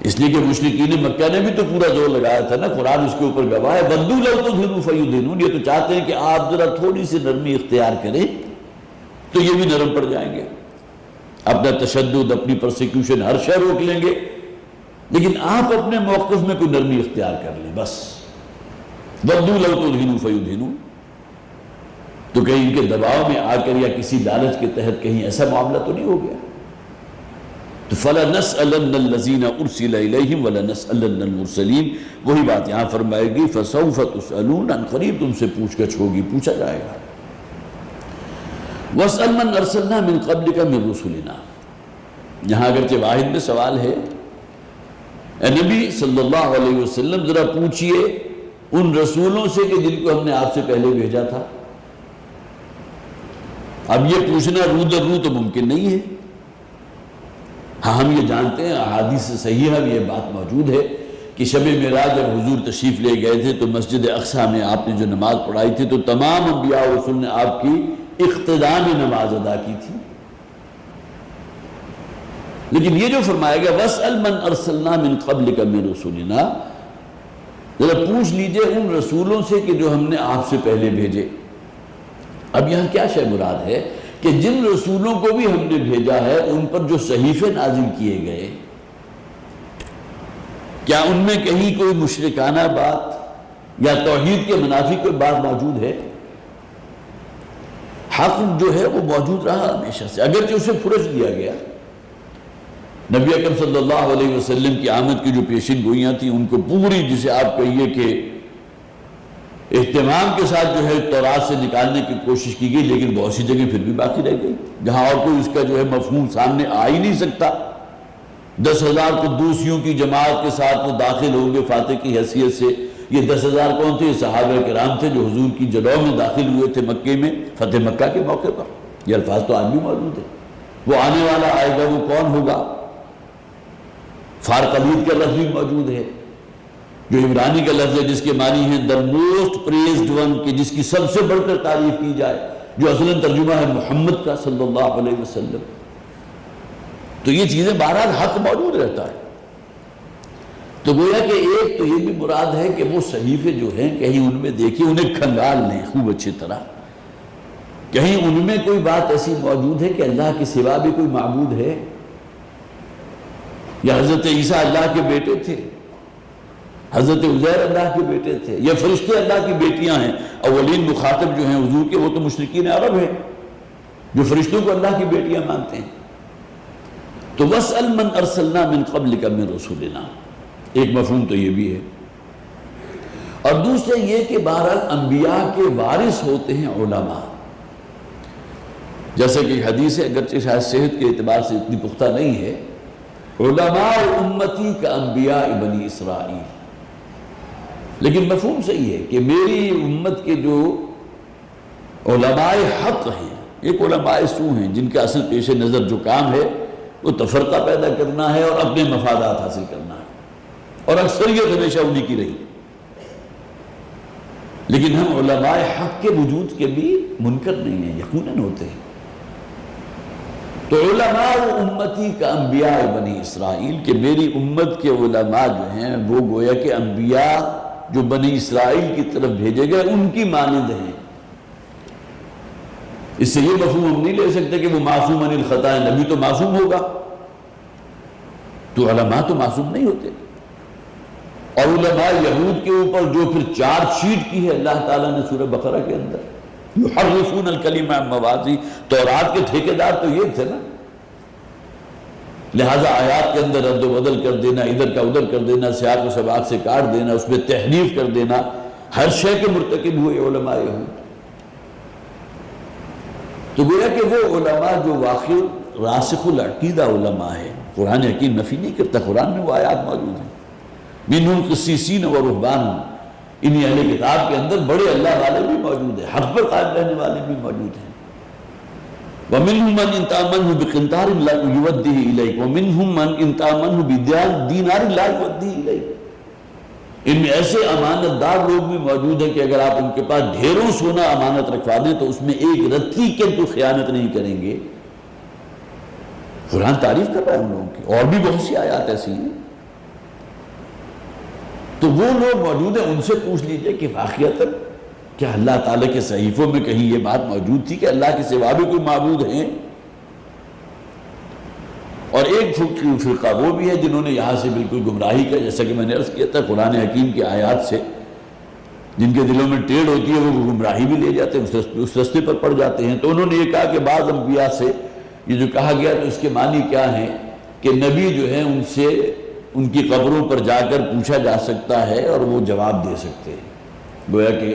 اس لیے کہ مشرکین مکہ نے بھی تو پورا زور لگایا تھا نا، قرآن اس کے اوپر گواہ ہے، وَدُّوا لَوْ تُدْهِنُوا فَيُدْهِنُونَ، یہ تو چاہتے ہیں کہ آپ ذرا تھوڑی سی نرمی اختیار کریں تو یہ بھی نرم پڑ جائیں گے، اپنا تشدد، اپنی پرسیکیوشن ہر شے روک لیں گے، لیکن آپ اپنے موقف میں کوئی نرمی اختیار کر لیں بس۔ وَدُّوا لَوْ تُدْهِنُوا فَيُدْهِنُونَ، تو کہیں ان کے دباؤ میں آ کر یا کسی لالچ کے تحت کہیں ایسا معاملہ تو نہیں ہو گیا؟ تو فَلَنَسْأَلَنَّ الَّذِينَ أُرْسِلَ إِلَيْهِمْ وَلَنَسْأَلَنَّ الْمُرْسَلِينَ، وہی بات یہاں فرمائے گی فَسَوْفَ تُسْأَلُونَ، ان قریب تم سے پوچھ گچھ ہوگی، پوچھا جائے گا۔ وَاسْأَلْ مَنْ أَرْسَلْنَا مِنْ قَبْلِكَ مِنْ رُسُلِنَا، یہاں اگرچہ واحد میں سوال ہے، اے نبی صلی اللہ علیہ وسلم ذرا پوچھئے ان رسولوں سے کہ جن کو ہم نے آپ سے پہلے بھیجا تھا۔ اب یہ پوچھنا رو در رو تو ممکن نہیں ہے، ہاں ہم یہ جانتے ہیں، احادیث صحیحہ میں یہ بات موجود ہے کہ شب معراج جب حضور تشریف لے گئے تھے تو مسجد اقصیٰ میں آپ نے جو نماز پڑھائی تھی تو تمام انبیاء و رسول نے آپ کی اقتداء میں نماز ادا کی تھی، لیکن یہ جو فرمایا گیا وَاسْأَلْ مَنْ أَرْسَلْنَا مِنْ قَبْلِكَ مِنْ رُسُلِنَا، ذرا پوچھ لیجئے ان رسولوں سے کہ جو ہم نے آپ سے پہلے بھیجے۔ اب یہاں کیا شے مراد ہے کہ جن رسولوں کو بھی ہم نے بھیجا ہے ان پر جو صحیفے نازل کیے گئے، کیا ان میں کہیں کوئی مشرکانہ بات یا توحید کے منافی کوئی بات موجود ہے؟ حق جو ہے وہ موجود رہا ہمیشہ سے، اگرچہ اسے پھرچ دیا گیا۔ نبی اکرم صلی اللہ علیہ وسلم کی آمد کی جو پیشن گوئیاں تھیں ان کو پوری، جسے آپ کہیے کہ اہتمام کے ساتھ جو ہے تورات سے نکالنے کی کوشش کی گئی، لیکن بہت سی جگہ پھر بھی باقی رہ گئی جہاں اور کوئی اس کا جو ہے مفہوم سامنے آ ہی نہیں سکتا۔ 10,000 قدوسیوں کی جماعت کے ساتھ وہ داخل ہوں گے فاتح کی حیثیت سے۔ یہ 10,000 کون تھے؟ صحابہ کرام تھے جو حضور کی جلوہ میں داخل ہوئے تھے مکے میں فتح مکہ کے موقع پر۔ یہ الفاظ تو آج بھی موجود ہیں۔ وہ آنے والا آئے گا وہ کون ہوگا؟ فارقلید کا لفظ بھی موجود ہے جو عبرانی کا لفظ ہے جس کے معنی ہے the most praised one، کہ جس کی سب سے بڑھ کر تعریف کی جائے، جو اصلاً ترجمہ ہے محمد کا صلی اللہ علیہ وسلم۔ تو یہ چیزیں بہرحال حق موجود رہتا ہے۔ تو گویا کہ ایک تو یہ بھی مراد ہے کہ وہ صحیفے جو ہیں کہیں ان میں دیکھیں، انہیں کھنگال لیں خوب اچھی طرح، کہیں ان میں کوئی بات ایسی موجود ہے کہ اللہ کے سوا بھی کوئی معبود ہے، یا حضرت عیسیٰ اللہ کے بیٹے تھے، حضرت عزیر اللہ کے بیٹے تھے، یا فرشتے اللہ کی بیٹیاں ہیں۔ اولین مخاطب جو ہیں حضور کے وہ تو مشرکین عرب ہیں جو فرشتوں کو اللہ کی بیٹیاں مانتے ہیں۔ تو وَاسْأَلْ مَنْ أَرْسَلْنَا مِنْ قَبْلِكَ مِنْ رُسُلِنَا، ایک مفہوم تو یہ بھی ہے، اور دوسرے یہ کہ بہرحال انبیاء کے وارث ہوتے ہیں علماء، جیسے کہ حدیث ہے اگرچہ شاید صحت کے اعتبار سے اتنی پختہ نہیں ہے، علماء امتی کا انبیاء بنی اسرائیل، لیکن مفہوم صحیح ہے کہ میری امت کے جو علماء حق ہیں، ایک علماء سو ہیں جن کے اصل پیش نظر جو کام ہے وہ تفرقہ پیدا کرنا ہے اور اپنے مفادات حاصل کرنا ہے، اور اکثریت ہمیشہ انہی کی رہی، لیکن ہم علماء حق کے وجود کے بھی منکر نہیں ہیں، یقیناً ہوتے ہیں۔ تو علماء امتی کا انبیاء بنی اسرائیل، کہ میری امت کے علماء جو ہیں وہ گویا کہ انبیاء جو بنی اسرائیل کی طرف بھیجے گئے ان کی مانند ہیں۔ اس سے یہ مفہوم ہم نہیں لے سکتے کہ وہ معصوم عن الخطا ہے، نبی تو معصوم ہوگا، تو علماء تو معصوم نہیں ہوتے۔ اور علماء یہود کے اوپر جو پھر چارج شیٹ کی ہے اللہ تعالیٰ نے سورہ بقرہ کے اندر، یحرفون الکلم عن مواضع، تورات کے ٹھیکیدار تو یہ تھے نا، لہٰذا آیات کے اندر رد و بدل کر دینا، ادھر کا ادھر کر دینا، سیاق و سباق سے کاٹ دینا، اس میں تحریف کر دینا، ہر شے کے مرتکب ہوئے علماء یہود۔ تو گویا کہ وہ علماء جو واقعی راسخ العقیدہ علماء ہیں، قرآن حکیم نفی نہیں کرتا، قرآن میں وہ آیات موجود ہیں، منہم قسیسین و رہبان، انہی اہل کتاب کے اندر بڑے اللہ والے بھی موجود ہیں، حق پر قائم رہنے والے بھی موجود ہیں۔ وَمِنْهُمْ مَنْ إِنْ تَأْمَنْهُ بِقِنْطَارٍ لَا يُوَدِّهِ إِلَيْكَ وَمِنْهُمْ مَنْ إِنْ تَأْمَنْهُ بِدِينَارٍ لَا يُوَدِّهِ إِلَيْكَ۔ ان میں ایسے امانت دار لوگ بھی موجود ہیں کہ اگر آپ ان کے پاس ڈھیروں سونا امانت رکھوا دیں تو اس میں ایک رتی کے تو خیانت نہیں کریں گے۔ قرآن تعریف کر رہا ہے ان لوگوں کی، اور بھی بہت سی آیات ایسی ہیں۔ تو وہ لوگ موجود ہیں، ان سے پوچھ لیجئے کہ واقعتاً کیا اللہ تعالیٰ کے صحیفوں میں کہیں یہ بات موجود تھی کہ اللہ کے سوا بھی کوئی معبود ہیں؟ اور ایک فرقہ وہ بھی ہے جنہوں نے یہاں سے بالکل گمراہی کا، جیسا کہ میں نے عرض کیا تھا، قرآن حکیم کی آیات سے جن کے دلوں میں ٹیڑھ ہوتی ہے وہ گمراہی بھی لے جاتے ہیں، اس رستے پر پڑ جاتے ہیں۔ تو انہوں نے یہ کہا کہ بعض انبیاء سے یہ جو کہا گیا تو اس کے معنی کیا ہیں کہ نبی جو ہیں ان سے ان کی قبروں پر جا کر پوچھا جا سکتا ہے اور وہ جواب دے سکتے ہیں۔ گویا کہ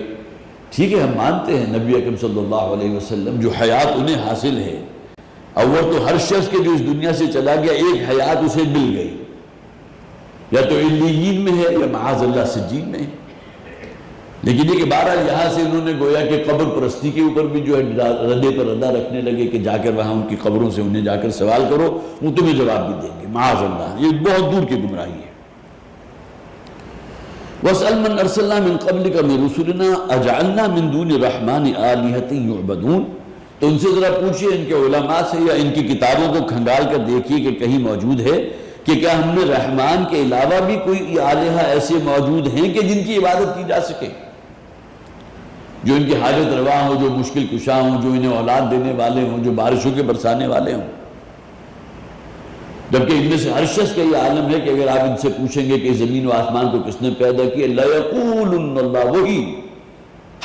ٹھیک ہے، ہم مانتے ہیں نبی اکرم صلی اللہ علیہ وسلم جو حیات انہیں حاصل ہے، اول تو ہر شخص کے جو اس دنیا سے چلا گیا ایک حیات اسے مل گئی، یا تو علیین میں ہے یا معاذ اللہ سجین میں ہے۔ لیکن یہ کہ بہرحال یہاں سے انہوں نے گویا کہ قبر پرستی کے اوپر بھی جو ہے ردے پر ردہ رکھنے لگے کہ جا کر وہاں ان کی قبروں سے انہیں جا کر سوال کرو، وہ تمہیں جواب بھی دیں گے، معاذ اللہ۔ یہ بہت دور کی گمراہی ہے۔ وَاسْأَلْ مَنْ أَرْسَلْنَا مِنْ قَبْلِكَ مِنْ رُسُلِنَا أَجْعَلْنَا مِنْ دُونِ الرَّحْمَنِ آلِهَةً يُعْبَدُونَ، تو ان سے ذرا پوچھئے ان کے علماء سے یا ان کی کتابوں کو کھنگال کر دیکھیے کہ کہیں موجود ہے کہ کیا ہم نے رحمان کے علاوہ بھی کوئی آلہہ ایسے موجود ہیں کہ جن کی عبادت کی جا سکے، جو ان کی حاجت روا ہوں، جو مشکل کشا ہوں، جو انہیں اولاد دینے والے ہوں، جو بارشوں کے برسانے والے ہوں۔ جبکہ ان میں سے ہر شخص کا یہ عالم ہے کہ اگر آپ ان سے پوچھیں گے کہ زمین و آسمان کو کس نے پیدا کیا، لَيَقُولُنَّ اللَّهُ، وہی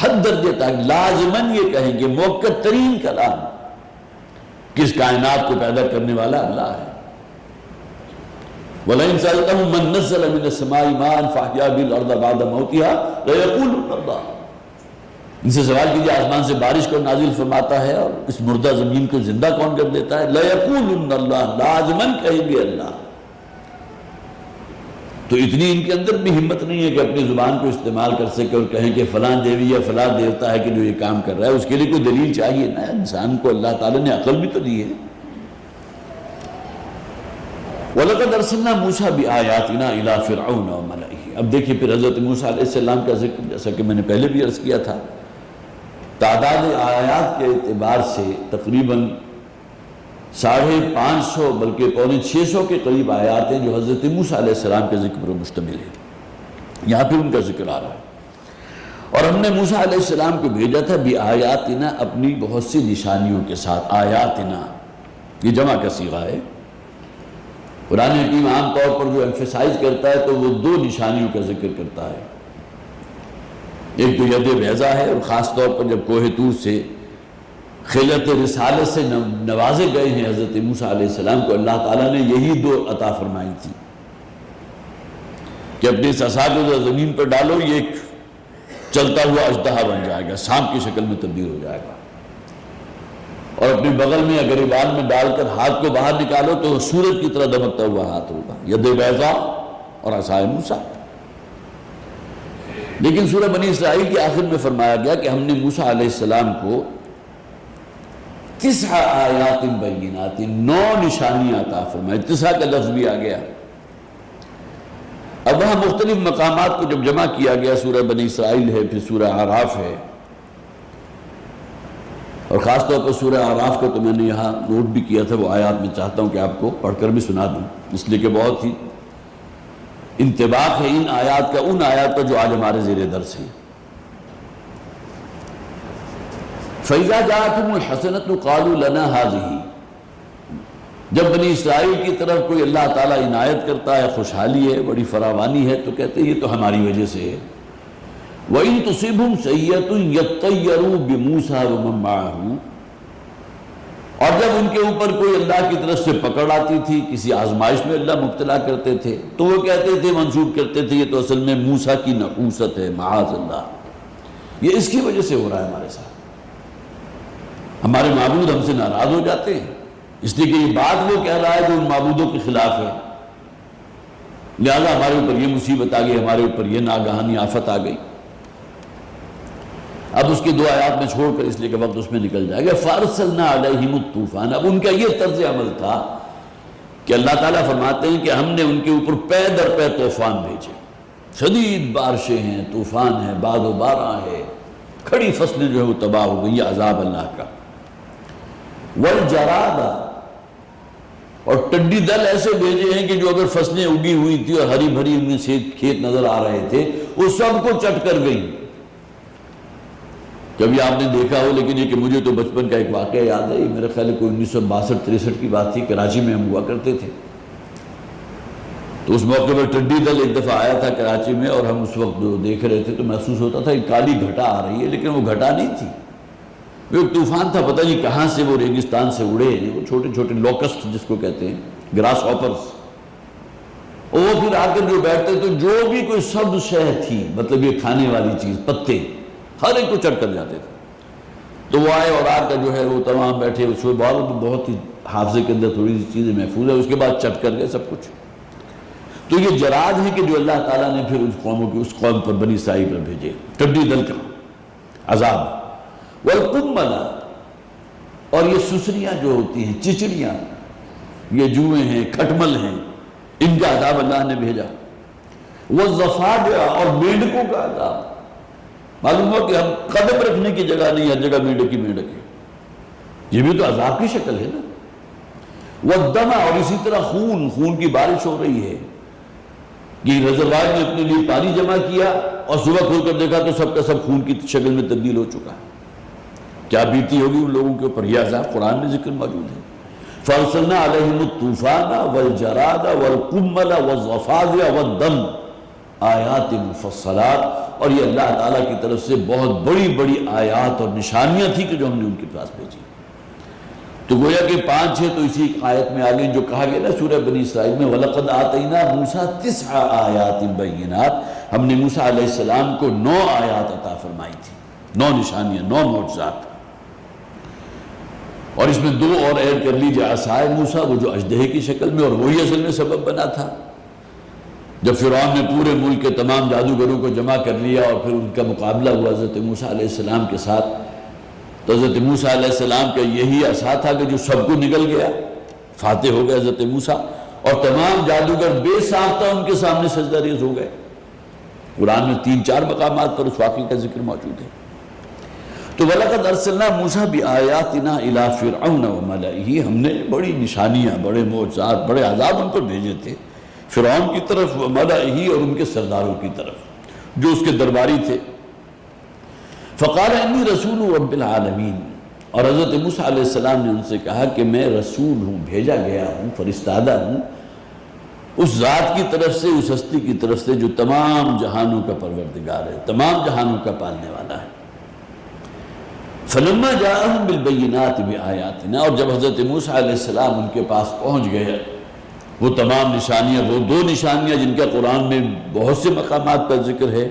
حد درجے تک لازماً یہ کہیں گے، موقع ترین کلام، کس کائنات کو پیدا کرنے والا اللہ ہے۔ وَلَئِن سَأَلْتَهُم مَّن نَّزَّلَ مِنَ السَّمَاءِ مَاءً فَأَحْيَا بِهِ الْأَرْضَ بَعْدَ مَوْتِهَا لَيَقُولُنَّ اللَّهُ، ان سے سوال کیجئے آسمان سے بارش کو نازل فرماتا ہے اور اس مردہ زمین کو زندہ کون کر دیتا ہے؟ لَيَقُولُنَّ اللَّهُ، لازماً کہیں گے اللہ۔ تو اتنی ان کے اندر بھی ہمت نہیں ہے کہ اپنی زبان کو استعمال کر سکے اور کہیں کہ فلاں دیوی یا فلاں دیوتا ہے کہ جو یہ کام کر رہا ہے، اس کے لیے کوئی دلیل چاہیے نا۔ انسان کو اللہ تعالیٰ نے عقل بھی تو دی ہے۔ وَلَقَدْ أَرْسَلْنَا مُوسَىٰ بِآيَاتِنَا إِلَىٰ فِرْعَوْنَ وَمَلَئِهِ، اب دیکھیے پھر حضرت موسیٰ علیہ السلام کا ذکر، جیسا کہ میں نے پہلے بھی عرض کیا تھا، تعداد آیات کے اعتبار سے تقریباً 550 بلکہ 650 کے قریب آیات ہیں جو حضرت موسیٰ علیہ السلام کے ذکر پر مشتمل ہیں۔ یہاں پھر ان کا ذکر آ رہا ہے۔ اور ہم نے موسیٰ علیہ السلام کو بھیجا تھا بِآیاتنا، اپنی بہت سی نشانیوں کے ساتھ۔ آیاتنا یہ جمع کا صیغہ ہے۔ قرآن حکیم عام طور پر جو ایمفیسائز کرتا ہے تو وہ 2 نشانیوں کا ذکر کرتا ہے، ایک تو ید بیضا ہے، اور خاص طور پر جب کوہ طور سے خلعت رسالت سے نوازے گئے ہیں حضرت موسیٰ علیہ السلام کو، اللہ تعالیٰ نے یہی 2 عطا فرمائی تھی کہ اپنے اس عصا کو زمین پر ڈالو، یہ ایک چلتا ہوا اژدہا بن جائے گا، سانپ کی شکل میں تبدیل ہو جائے گا، اور اپنے بغل میں یا گریبان میں ڈال کر ہاتھ کو باہر نکالو تو سورج کی طرح دمکتا ہوا ہاتھ ہوگا، ید بیضا اور عصا موسیٰ۔ لیکن سورہ بنی اسرائیل کے آخر میں فرمایا گیا کہ ہم نے موسیٰ علیہ السلام کو 9 آیات بینات، 9 نشانیاں عطا فرمائی، 9 کا لفظ بھی آ گیا۔ اب وہاں مختلف مقامات کو جب جمع کیا گیا، سورہ بنی اسرائیل ہے، پھر سورہ اعراف ہے، اور خاص طور پر سورہ اعراف کو تو میں نے یہاں نوٹ بھی کیا تھا، وہ آیات میں چاہتا ہوں کہ آپ کو پڑھ کر بھی سنا دوں، اس لیے کہ بہت ہی انطباق ہے ان آیات کا ان آیات کا جو آج ہمارے زیر درس ہیں۔ فَإِذَا جَاءَتْهُمُ الْحَسَنَةُ قَالُوا لَنَا هَٰذِهِ، جب بنی اسرائیل کی طرف کوئی اللہ تعالیٰ عنایت کرتا ہے، خوشحالی ہے، بڑی فراوانی ہے، تو کہتے ہیں یہ تو ہماری وجہ سے ہے۔ وَإِن تُصِبْهُمْ سَيِّئَةٌ يَطَّيَّرُوا بِمُوسَىٰ وَمَن مَّعَهُ، اور جب ان کے اوپر کوئی اللہ کی طرف سے پکڑ آتی تھی، کسی آزمائش میں اللہ مبتلا کرتے تھے، تو وہ کہتے تھے، منسوب کرتے تھے، یہ تو اصل میں موسیٰ کی نحوست ہے، معاذ اللہ، یہ اس کی وجہ سے ہو رہا ہے ہمارے ساتھ، ہمارے معبود ہم سے ناراض ہو جاتے ہیں، اس لیے کہ یہ بات وہ کہہ رہا ہے جو ان معبودوں کے خلاف ہے، لہذا ہمارے اوپر یہ مصیبت آ گئی، ہمارے اوپر یہ ناگہانی آفت آ گئی۔ اب اس کی 2 آیات میں چھوڑ کر، اس لیے کہ وقت اس میں نکل جائے گا، فَأَرْسَلْنَا عَلَيْهِمُ الطُّوفَانَ، اب ان کا یہ طرز عمل تھا کہ اللہ تعالیٰ فرماتے ہیں کہ ہم نے ان کے اوپر پے در پے طوفان بھیجے، شدید بارشیں ہیں، طوفان ہے، باد و باراں ہے، کھڑی فصلیں جو ہے وہ تباہ ہو گئی، یہ عذاب اللہ کا۔ والجراد، اور ٹڈی دل ایسے بھیجے ہیں کہ جو اگر فصلیں اگی ہوئی تھی اور ہری بھری ان میں سے کھیت نظر آ رہے تھے وہ سب کو چٹ کر گئی۔ کبھی آپ نے دیکھا ہو، لیکن یہ کہ مجھے تو بچپن کا ایک واقعہ یاد ہے، یہ میرے خیال ہے کوئی 1962-63 کی بات تھی، کراچی میں ہم ہوا کرتے تھے، تو اس موقع پر ٹڈی دل ایک دفعہ آیا تھا کراچی میں، اور ہم اس وقت جو دیکھ رہے تھے تو محسوس ہوتا تھا کہ کالی گھٹا آ رہی ہے، لیکن وہ گھٹا نہیں تھی، وہ ایک طوفان تھا، پتہ نہیں کہاں سے وہ ریگستان سے اڑے ہیں، وہ چھوٹے چھوٹے لوکسٹ جس کو کہتے ہیں، گراس ہاپرز، اور وہ پھر آ کر جو بیٹھتے تو جو بھی کوئی سبز شے تھی، مطلب یہ کھانے والی چیز، پتے، ہر ایک کو چٹ کر جاتے تھے۔ تو وہ آئے اور آ کر جو ہے وہ تمام بیٹھے، اس میں بہت ہی حافظے کے اندر تھوڑی سی چیزیں محفوظ ہے، اس کے بعد چٹ کر گئے سب کچھ۔ تو یہ جراد ہے کہ جو اللہ تعالیٰ نے پھر اس قوم پر، بنی اسرائیل پر بھیجے، ٹڈی دل کا عذاب۔ والقمل، اور یہ سسریاں جو ہوتی ہیں، چچڑیاں، یہ جوئیں ہیں، کھٹمل ہیں، ان کا عذاب اللہ نے بھیجا۔ والضفادع، اور مینڈکوں کا عذاب۔ معلوم ہو کہ ہم قدم رکھنے کی جگہ نہیں، ہر جگہ مینڈک ہی مینڈک ہے، یہ بھی تو عذاب کی شکل ہے نا۔ والدم، اور اسی طرح خون کی بارش ہو رہی ہے کہ ریزروائر نے اپنے لیے پانی جمع کیا اور صبح کھول کر دیکھا تو سب کا سب خون کی شکل میں تبدیل ہو چکا ہے، کیا بیتی ہوگی ان لوگوں کے اوپر، یہ عذاب قرآن میں ذکر موجود ہے۔ فَأَرْسَلْنَا عَلَيْهِمُ الطُّوفَانَ وَالْجَرَادَ وَالْقُمَّلَ وَالضَّفَادِعَ وَالدَّمَ آیات مفصلات، اور یہ اللہ تعالیٰ کی طرف سے بہت بڑی بڑی آیات اور نشانیاں تھیں کہ جو ہم نے ان کے پاس بھیجی۔ تو گویا کہ 5-6 تو اسی آیت میں آگے جو کہا گیا نا سورہ بنی اسرائیل میں، وَلَقَدْ آتَيْنَا مُوسَىٰ 9 آیات بَيِّنَاتٍ، ہم نے موسیٰ علیہ السلام کو 9 آیات عطا فرمائی تھی، 9 نشانیاں، 9 معجزات، اور اس میں 2 اور ایڈ کر لیجیے، عصائے موسیٰ، وہ جو اژدہے کی شکل میں، اور وہی اصل میں سبب بنا تھا جب فرعون نے پورے ملک کے تمام جادوگروں کو جمع کر لیا اور پھر ان کا مقابلہ ہوا حضرت موسیٰ علیہ السلام کے ساتھ، تو حضرت موسیٰ علیہ السلام کا یہی عصا تھا کہ جو سب کو نگل گیا، فاتح ہو گئے حضرت موسیٰ، اور تمام جادوگر بے ساختہ ان کے سامنے سجدہ ریز ہو گئے۔ قرآن میں 3-4 مقامات پر اس واقعے کا ذکر موجود ہے۔ تو وَلَقَدْ أَرْسَلْنَا مُوسَىٰ بِآيَاتِنَا إِلَىٰ فِرْعَوْنَ وَمَلَئِهِ، ہم نے بڑی نشانیاں، بڑے معجزات، بڑے عذاب ان پر بھیجے تھے، فرعون کی طرف، وَمَلَئِهِ، اور ان کے سرداروں کی طرف جو اس کے درباری تھے۔ فَقَالَ إِنِّي رَسُولُ رَبِّ الْعَالَمِينَ، اور حضرت موسیٰ علیہ السلام نے ان سے کہا کہ میں رسول ہوں، بھیجا گیا ہوں، فرستادہ ہوں اس ذات کی طرف سے، اس ہستی کی طرف سے جو تمام جہانوں کا پروردگار ہے، تمام جہانوں کا پالنے والا ہے۔ فَلَمَّا جَاءَهُم بِالْبَيِّنَاتِ بِآيَاتِنَا، اور جب حضرت موسیٰ علیہ السلام ان کے پاس پہنچ گئے وہ تمام نشانیاں، وہ 2 نشانیاں جن کا قرآن میں بہت سے مقامات پر ذکر ہے،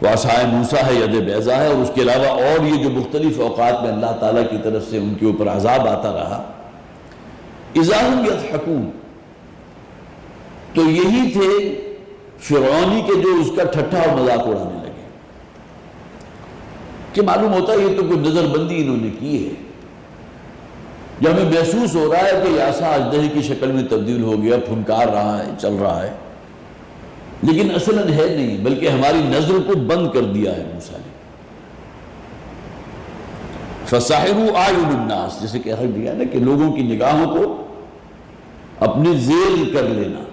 وہ عصائے موسیٰ ہے، ید بیضا ہے، اور اس کے علاوہ اور یہ جو مختلف اوقات میں اللہ تعالیٰ کی طرف سے ان کے اوپر عذاب آتا رہا، اِذَا هُمْ يَضْحَكُونَ، تو یہی تھے فرعونی کے جو اس کا ٹھٹھا اور مذاق اڑانے لگے کہ معلوم ہوتا ہے یہ تو کوئی نظر بندی انہوں نے کی ہے، جب ہمیں محسوس ہو رہا ہے کہ یہ عصا اژدہے کی شکل میں تبدیل ہو گیا، پھنکار رہا ہے، چل رہا ہے، لیکن اصلاً ہے نہیں، بلکہ ہماری نظر کو بند کر دیا ہے موسیٰ نے۔ فَسَحِرُوا أَعْيُنَ النَّاسِ، جیسے کہہ دیا نا کہ لوگوں کی نگاہوں کو اپنے ذیل کر لینا،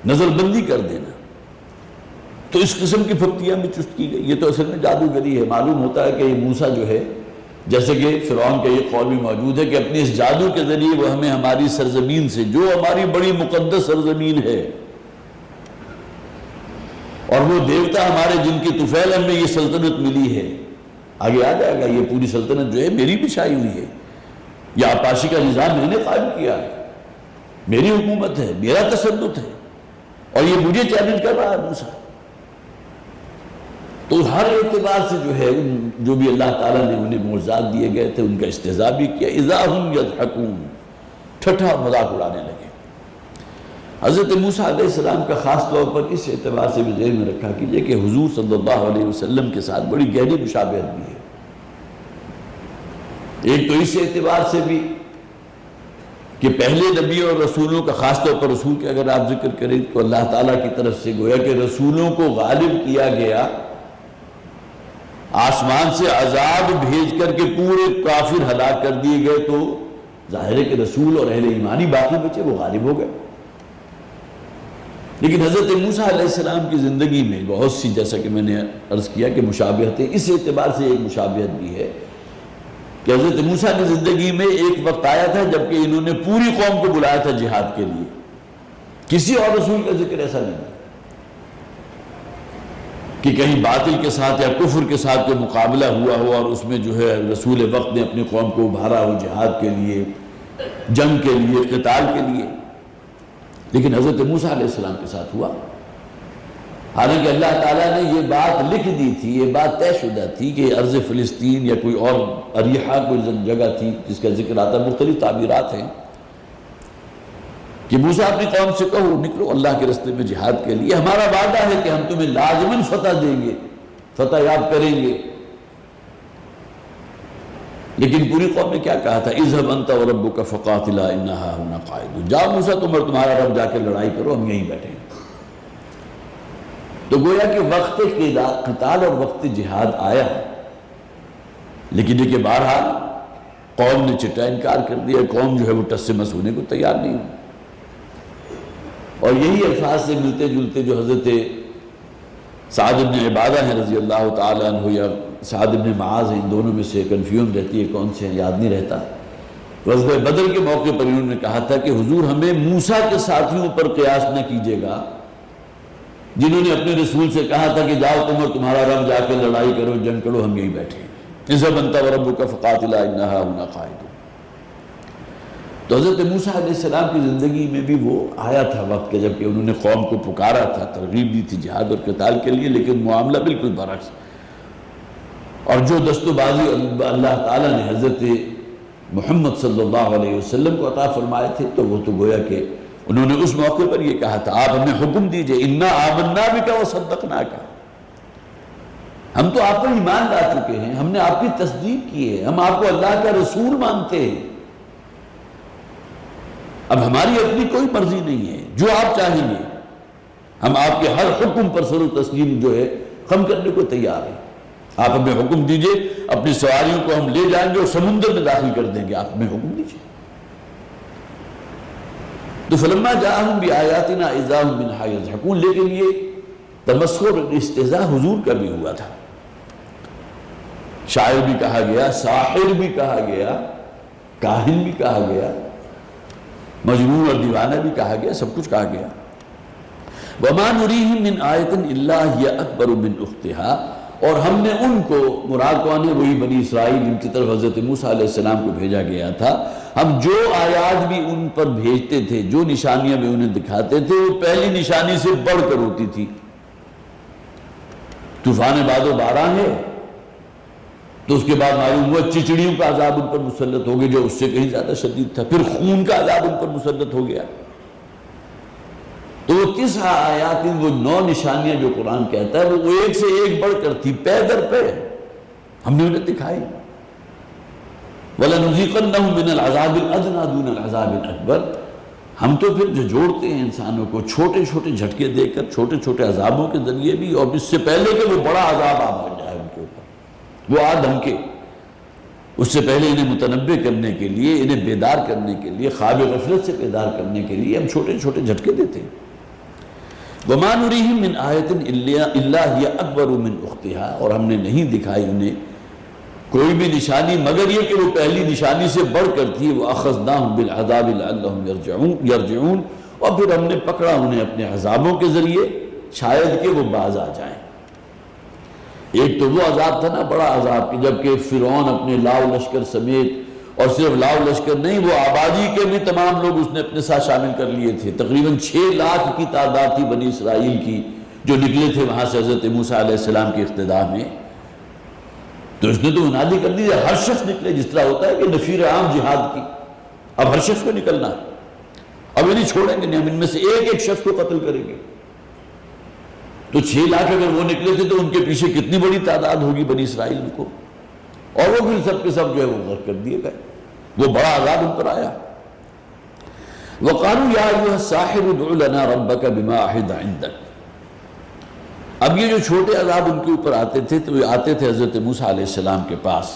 نظر بندی کر دینا، تو اس قسم کی پھپتیاں بھی چست کی گئی۔ یہ تو اصل میں جادوگری ہے۔ معلوم ہوتا ہے کہ یہ موسیٰ جو ہے، جیسے کہ فرعون کا یہ قول بھی موجود ہے کہ اپنے اس جادو کے ذریعے وہ ہمیں ہماری سرزمین سے، جو ہماری بڑی مقدس سرزمین ہے، اور وہ دیوتا ہمارے جن کی طفیل ہمیں یہ سلطنت ملی ہے، آگے آ جائے گا، یہ پوری سلطنت جو ہے میری بچھائی ہوئی ہے، یہ آپاشی کا نظام میں نے قائم کیا ہے، میری حکومت ہے، میرا تسلط ہے، اور یہ مجھے چیلنج کر رہا ہے موسیٰ۔ تو ہر اعتبار سے جو ہے جو بھی اللہ تعالیٰ نے انہیں معجزات دیے گئے تھے ان کا استہزاء بھی کیا۔ اذا ہم یضحکون، ٹھٹھا مذاق اڑانے لگے۔ حضرت موسیٰ علیہ السلام کا خاص طور پر اس اعتبار سے بھی ذہن میں رکھا کیجئے کہ حضور صلی اللہ علیہ وسلم کے ساتھ بڑی گہری مشابہت بھی ہے۔ ایک تو اس اعتبار سے بھی کہ پہلے نبی اور رسولوں کا، خاص طور پر رسول کے اگر آپ ذکر کریں تو اللہ تعالیٰ کی طرف سے گویا کہ رسولوں کو غالب کیا گیا، آسمان سے عذاب بھیج کر کے پورے کافر ہلاک کر دیے گئے، تو ظاہر ہے کہ رسول اور اہل ایمانی باقی بچے وہ غالب ہو گئے۔ لیکن حضرت موسیٰ علیہ السلام کی زندگی میں بہت سی، جیسا کہ میں نے عرض کیا کہ مشابہتیں، اس اعتبار سے ایک مشابہت بھی ہے کہ حضرت موسیٰ کی زندگی میں ایک وقت آیا تھا جبکہ انہوں نے پوری قوم کو بلایا تھا جہاد کے لیے، کسی اور رسول کا ذکر ایسا نہیں کہ کہیں باطل کے ساتھ یا کفر کے ساتھ کوئی مقابلہ ہوا ہو اور اس میں جو ہے رسول وقت نے اپنی قوم کو ابھارا ہو جہاد کے لیے، جنگ کے لیے، قتال کے لیے، لیکن حضرت موسیٰ علیہ السلام کے ساتھ ہوا۔ حالانکہ اللہ تعالیٰ نے یہ بات لکھ دی تھی، یہ بات طے شدہ تھی کہ ارض فلسطین یا کوئی اور اریحہ کوئی جگہ تھی جس کا ذکر آتا ہے، مختلف تعبیرات ہیں کہ موسیٰ اپنی قوم سے کہو نکلو اللہ کے راستے میں جہاد کے لیے، ہمارا وعدہ ہے کہ ہم تمہیں لازماً فتح دیں گے، فتح یاب کریں گے۔ لیکن پوری قوم نے کیا کہا تھا؟ اذهب انت وربك فقاتلا انا هاهنا قاعدون، جاؤ موسیٰ تم اور تمہارا رب جا کے لڑائی کرو، ہم یہیں بیٹھے ہیں۔ تو گویا کہ وقت قتال اور وقت جہاد آیا، لیکن یہ کہ بہرحال قوم نے چٹا انکار کر دیا، قوم جو ہے وہ ٹس سے مس ہونے کو تیار نہیں ہوئی۔ اور یہی الفاظ سے ملتے جلتے جو حضرت سعد بن عبادہ ہیں رضی اللہ تعالیٰ عنہ یا سعد بن معاذ ہیں، ان دونوں میں سے کنفیوژن رہتی ہے کون سے ہیں، یاد نہیں رہتا۔ غزوہ بدر کے موقع پر انہوں نے کہا تھا کہ حضور ہمیں موسیٰ کے ساتھیوں پر قیاس نہ کیجیے گا جنہوں نے اپنے رسول سے کہا تھا کہ جاؤ تم اور تمہارا رب جا کے لڑائی کرو، جنگ کرو، ہم یہی بیٹھے ہیں۔ اذهب انت وربك فقاتلا انا هاهنا قاعدون۔ تو حضرت موسیٰ علیہ السلام کی زندگی میں بھی وہ آیا تھا وقت کہ جب کہ انہوں نے قوم کو پکارا تھا، ترغیب دی تھی جہاد اور قتال کے لیے، لیکن معاملہ بالکل برعکس، اور جو دست و بازی اللہ تعالیٰ نے حضرت محمد صلی اللہ علیہ وسلم کو عطا فرمائے تھے، تو وہ تو گویا کہ انہوں نے اس موقع پر یہ کہا تھا، آپ ہمیں حکم دیجئے انا آمنا بک وصدقناک، ہم تو آپ پر ایمان لا چکے ہیں، ہم نے آپ کی تصدیق کی ہے، ہم آپ کو اللہ کا رسول مانتے ہیں، اب ہماری اپنی کوئی مرضی نہیں ہے، جو آپ چاہیں گے ہم آپ کے ہر حکم پر سر و تسلیم جو ہے خم کرنے کو تیار ہیں، آپ ہمیں حکم دیجئے، اپنی سواریوں کو ہم لے جائیں گے اور سمندر میں داخل کر دیں گے، آپ ہمیں حکم دیجئے۔ تو فلما جاءہم بآیاتنا اذا ہم منہا یضحکون، لیکن یہ تمسخر اور استہزاء حضور کا بھی ہوا تھا، شاعر بھی کہا گیا، ساحر بھی کہا گیا، کاہن بھی کہا گیا، مجنون اور دیوانہ بھی کہا گیا، سب کچھ کہا گیا۔ وَمَا نُرِيهِم مِّنْ آیَةٍ إِلَّا هِيَ أَكْبَرُ مِنْ أُخْتِهَا، اور ہم نے ان کو، مراد کون ہے؟ وہی بنی اسرائیل جن کی طرف حضرت موسیٰ علیہ السلام کو بھیجا گیا تھا، ہم جو آیات بھی ان پر بھیجتے تھے، جو نشانیاں بھی انہیں دکھاتے تھے، وہ پہلی نشانی سے بڑھ کر ہوتی تھی۔ طوفان باد و باران ہے تو اس کے بعد معلوم ہوا چچڑیوں کا عذاب ان پر مسلط ہو گیا جو اس سے کہیں زیادہ شدید تھا، پھر خون کا عذاب ان پر مسلط ہو گیا۔ تو وہ 9 آیات، وہ 9 نشانیاں جو قرآن کہتا ہے وہ ایک سے ایک بڑھ کر تھی، پے در پے ہم نے انہیں دکھائی۔ وَلَنُذِيقَنَّهُم مِّنَ الْعَذَابِ الْأَدْنَىٰ دُونَ الْعَذَابِ الْأَكْبَرِ، ہم تو پھر جو جوڑتے ہیں انسانوں کو چھوٹے چھوٹے جھٹکے دے کر، چھوٹے چھوٹے عذابوں کے ذریعے بھی، اور اس سے پہلے کہ وہ بڑا عذاب آ جائے ان کے اوپر، وہ آ دھمکے، اس سے پہلے انہیں متنبع کرنے کے لیے، انہیں بیدار کرنے کے لیے، خواب غفلت سے بیدار کرنے کے لیے ہم چھوٹے چھوٹے جھٹکے دیتے ہیں۔ وَمَا نُرِيهِم مِّنْ آیَةٍ إِلَّا هِيَ أَكْبَرُ مِنْ أُخْتِهَا، اور ہم نے نہیں دکھائی انہیں کوئی بھی نشانی مگر یہ کہ وہ پہلی نشانی سے بڑھ کر تھی۔ وَأَخَذْنَاهُمْ بِالْعَذَابِ لَعَلَّهُمْ يَرْجِعُونَ، اور پھر ہم نے پکڑا انہیں اپنے عذابوں کے ذریعے شاید کہ وہ باز آ جائیں۔ ایک تو وہ عذاب تھا نا، بڑا عذاب، کہ جبکہ فرعون اپنے لاؤ لشکر سمیت، اور صرف لاؤ لشکر نہیں، وہ آبادی کے بھی تمام لوگ اس نے اپنے ساتھ شامل کر لیے تھے، تقریباً 6 لاکھ کی تعداد تھی بنی اسرائیل کی جو نکلے تھے وہاں سے حضرت موسیٰ علیہ السلام کی اقتداء میں۔ تو اس نے تو منادی کر دی ہر شخص نکلے، جس طرح ہوتا ہے کہ نفیر عام جہاد کی، اب ہر شخص کو نکلنا ہے، اب یہ نہیں چھوڑیں گے، ہم ان میں سے ایک ایک شخص کو قتل کریں گے۔ تو 6 لاکھ اگر وہ نکلے تھے تو ان کے پیچھے کتنی بڑی تعداد ہوگی بنی اسرائیل کو، اور وہ پھر سب کے سب جو ہے وہ غرق کر دیے گئے، وہ بڑا عذاب ان پر آیا۔ وقالوا یا ایھا الساحر ادع لنا ربک بما عہد عندک. اب یہ جو چھوٹے عذاب ان کے اوپر آتے تھے تو یہ آتے تھے حضرت موسیٰ علیہ السلام کے پاس،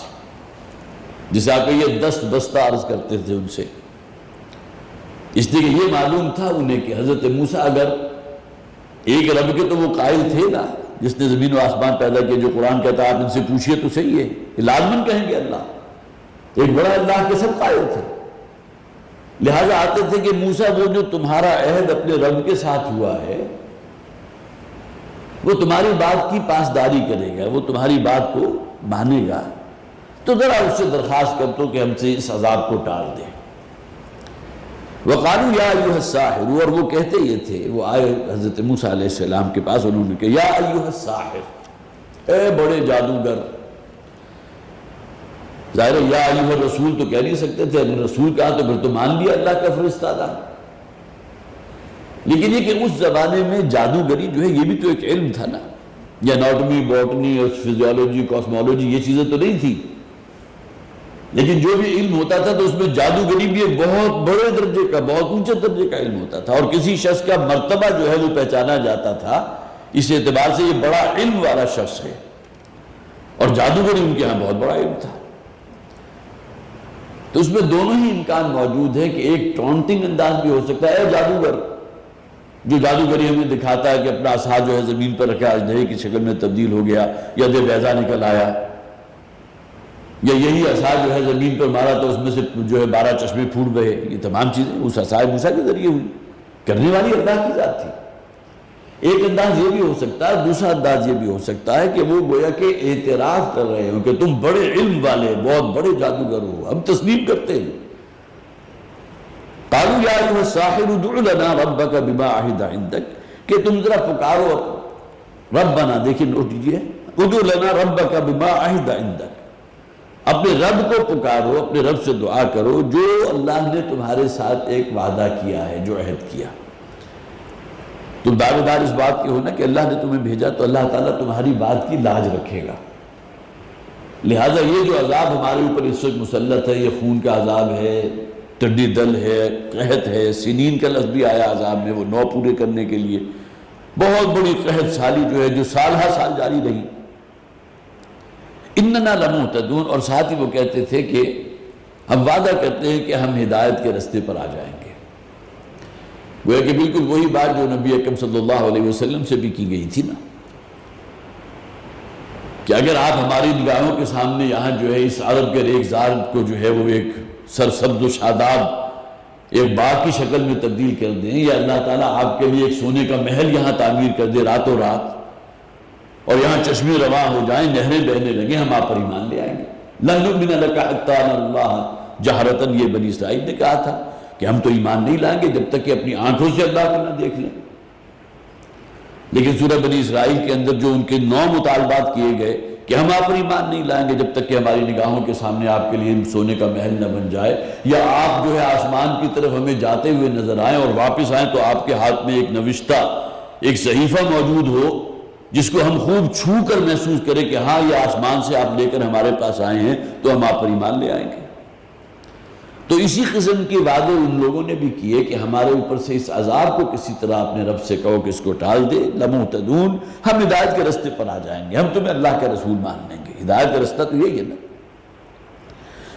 جسے آپ یہ دست بستہ عرض کرتے تھے ان سے، اس لیے کہ یہ معلوم تھا انہیں کہ حضرت موسیٰ اگر ایک رب کے تو وہ قائل تھے نا، جس نے زمین و آسمان پیدا کیا، جو قرآن کہتا ہے آپ ان سے پوچھئے تو صحیح ہے، یہ لازماً کہیں گے اللہ، ایک بڑا اللہ کے سب قائل تھے. لہٰذا آتے تھے کہ موسیٰ وہ جو تمہارا عہد اپنے رب کے ساتھ ہوا ہے وہ تمہاری بات کی پاسداری کرے گا، وہ تمہاری بات کو مانے گا، تو ذرا اس سے درخواست کر دو کہ ہم سے اس عذاب کو ٹال دیں. وقالوا یا ایھا الساحر، اور وہ کہتے یہ تھے، وہ آئے حضرت موسیٰ علیہ السلام کے پاس، انہوں نے کہا یا ایھا الساحر، اے بڑے جادوگر. ظاہر ہے یا ایھا الرسول تو کہہ نہیں سکتے تھے، اگر رسول کہا تو پھر تو مان لیا اللہ کا فرستادہ. لیکن یہ کہ اس زمانے میں جادوگری جو ہے یہ بھی تو ایک علم تھا نا، یہ اناٹمی، باٹنی اور فزیولوجی، کاسمولوجی یہ چیزیں تو نہیں تھی، لیکن جو بھی علم ہوتا تھا تو اس میں جادوگری بھی ایک بہت بڑے درجے کا، بہت اونچے درجے کا علم ہوتا تھا، اور کسی شخص کا مرتبہ جو ہے وہ پہچانا جاتا تھا اس اعتبار سے یہ بڑا علم والا شخص ہے، اور جادوگری ان کے ہاں بہت بڑا علم تھا. تو اس میں دونوں ہی امکان موجود ہے کہ ایک ٹونٹنگ انداز بھی ہو سکتا ہے، جادوگر جو جادوگری ہمیں دکھاتا ہے کہ اپنا عصا جو ہے زمین پر رکھا اژدہے کی شکل میں تبدیل ہو گیا، یا دے بیضا نکل آیا، یا یہی عصا جو ہے زمین پر مارا تو اس میں سے جو ہے 12 چشمے پھوٹ گئے. یہ تمام چیزیں اس عصائے موسیٰ کے ذریعے ہوئی، کرنے والی اللہ کی ذات تھی. ایک انداز یہ بھی ہو سکتا ہے، دوسرا انداز یہ بھی ہو سکتا ہے کہ وہ گویا کہ اعتراف کر رہے ہوں کہ تم بڑے علم والے، بہت بڑے جادوگر ہو، ہم تسلیم کرتے ہیں. قالوا یا ایھا الساحر ادع لنا ربک بما عہد عندک، کہ تم ذرا پکارو ربنا، دیکھیں نوٹ کیجئے، ادع لنا ربک بما عہد عندک، اپنے رب کو پکارو، اپنے رب سے دعا کرو جو اللہ نے تمہارے ساتھ ایک وعدہ کیا ہے، جو عہد کیا. تم دعوے دار اس بات کے ہو نا کہ اللہ نے تمہیں بھیجا تو اللہ تعالیٰ تمہاری بات کی لاج رکھے گا. لہٰذا یہ جو عذاب ہمارے اوپر اس وقت مسلط ہے، یہ خون کا عذاب ہے، ٹڈی دل ہے، قحط ہے، سنین کا لفظ بھی آیا عذاب میں، وہ 9 پورے کرنے کے لیے بہت بڑی قحط سالی جو ہے جو سال ہر سال جاری رہی. اننا لمہتدون، اور ساتھ ہی وہ کہتے تھے کہ ہم وعدہ کرتے ہیں کہ ہم ہدایت کے رستے پر آ جائیں گے. وہ کہ بالکل وہی بات جو نبی اکرم صلی اللہ علیہ وسلم سے بھی کی گئی تھی نا، کہ اگر آپ ہماری نگاہوں کے سامنے یہاں جو ہے اس عرب کے ریگزار کو جو ہے وہ ایک سرسبز و شاداب ایک باغ کی شکل میں تبدیل کر دیں، یا اللہ تعالیٰ آپ کے لیے ایک سونے کا محل یہاں تعمیر کر دے راتوں رات، اور یہاں چشمے رواں ہو جائیں، نہریں بہنے لگیں، ہم آپ پر ایمان لے آئیں گے. لن نؤمن لک حتی نری اللہ جہرۃ، یہ بنی اسرائیل نے کہا تھا کہ ہم تو ایمان نہیں لائیں گے جب تک کہ اپنی آنکھوں سے اللہ کو نہ دیکھ لیں. لیکن سورہ بنی اسرائیل کے اندر جو ان کے 9 مطالبات کیے گئے کہ ہم آپ پر ایمان نہیں لائیں گے جب تک کہ ہماری نگاہوں کے سامنے آپ کے لیے سونے کا محل نہ بن جائے، یا آپ جو ہے آسمان کی طرف ہمیں جاتے ہوئے نظر آئیں اور واپس آئیں تو آپ کے ہاتھ میں ایک نوشتہ، ایک صحیفہ موجود ہو جس کو ہم خوب چھو کر محسوس کریں کہ ہاں یہ آسمان سے آپ لے کر ہمارے پاس آئے ہیں تو ہم آپ پر ایمان لے آئیں گے. تو اسی قسم کے وعدے ان لوگوں نے بھی کیے کہ ہمارے اوپر سے اس عذاب کو کسی طرح اپنے رب سے کہو کہ اس کو ٹال دے. لمہتدون، ہم ہدایت کے رستے پر آ جائیں گے، ہم تمہیں اللہ کا رسول مان لیں گے. ہدایت کا رستہ تو یہی ہے نا.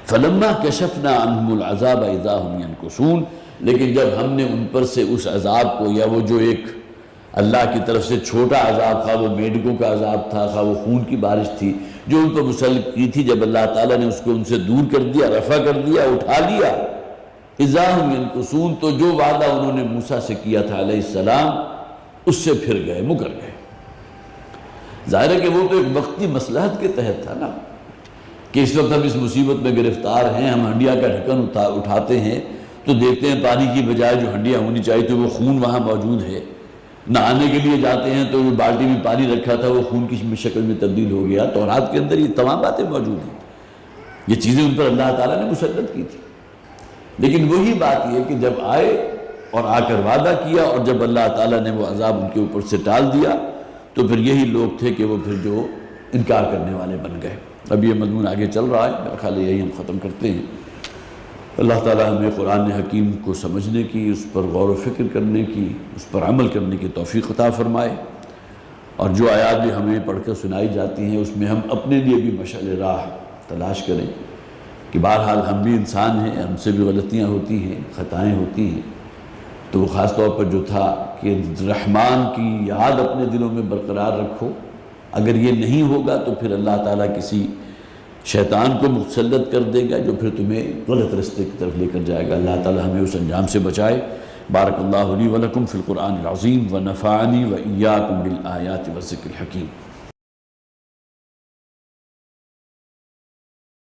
فلما کشفنا عنہم العذاب اذا هم ينکثون، لیکن جب ہم نے ان پر سے اس عذاب کو، یا وہ جو ایک اللہ کی طرف سے چھوٹا عذاب تھا، وہ میڈکوں کا عذاب تھا، وہ خون کی بارش تھی جو ان پر مسلط کی تھی، جب اللہ تعالیٰ نے اس کو ان سے دور کر دیا، رفع کر دیا، اٹھا لیا، اذا هم ينکثون، تو جو وعدہ انہوں نے موسیٰ سے کیا تھا علیہ السلام اس سے پھر گئے، مکر گئے. ظاہر ہے کہ وہ تو ایک وقتی مصلحت کے تحت تھا نا، کہ اس وقت ہم اس مصیبت میں گرفتار ہیں، ہم ہنڈیا کا ڈھکن اٹھاتے ہیں تو دیکھتے ہیں پانی کی بجائے جو ہنڈیا ہونی چاہیے تو وہ خون وہاں موجود ہے. نہانے کے لیے جاتے ہیں تو جو بالٹی میں پانی رکھا تھا وہ خون کی شکل میں تبدیل ہو گیا. تورات کے اندر یہ تمام باتیں موجود ہیں، یہ چیزیں ان پر اللہ تعالیٰ نے مسلط کی تھی. لیکن وہی بات یہ کہ جب آئے اور آ کر وعدہ کیا، اور جب اللہ تعالیٰ نے وہ عذاب ان کے اوپر سے ٹال دیا، تو پھر یہی لوگ تھے کہ وہ پھر جو انکار کرنے والے بن گئے. اب یہ مضمون آگے چل رہا ہے، میرا خیال ہے یہی ہم ختم کرتے ہیں. اللہ تعالی ہمیں قرآن حکیم کو سمجھنے کی، اس پر غور و فکر کرنے کی، اس پر عمل کرنے کی توفیق عطا فرمائے، اور جو آیات بھی ہمیں پڑھ کر سنائی جاتی ہیں اس میں ہم اپنے لیے بھی مشعل راہ تلاش کریں کہ بہرحال ہم بھی انسان ہیں، ہم سے بھی غلطیاں ہوتی ہیں، خطائیں ہوتی ہیں، تو وہ خاص طور پر جو تھا کہ رحمان کی یاد اپنے دلوں میں برقرار رکھو، اگر یہ نہیں ہوگا تو پھر اللہ تعالیٰ کسی شیطان کو مسلط کر دے گا جو پھر تمہیں غلط راستے کی طرف لے کر جائے گا۔ اللہ تعالیٰ ہمیں اس انجام سے بچائے۔ بارک اللہ لی ولکم فی القرآن العظیم ونفعنی وإیاکم بالآیات والذکر الحکیم۔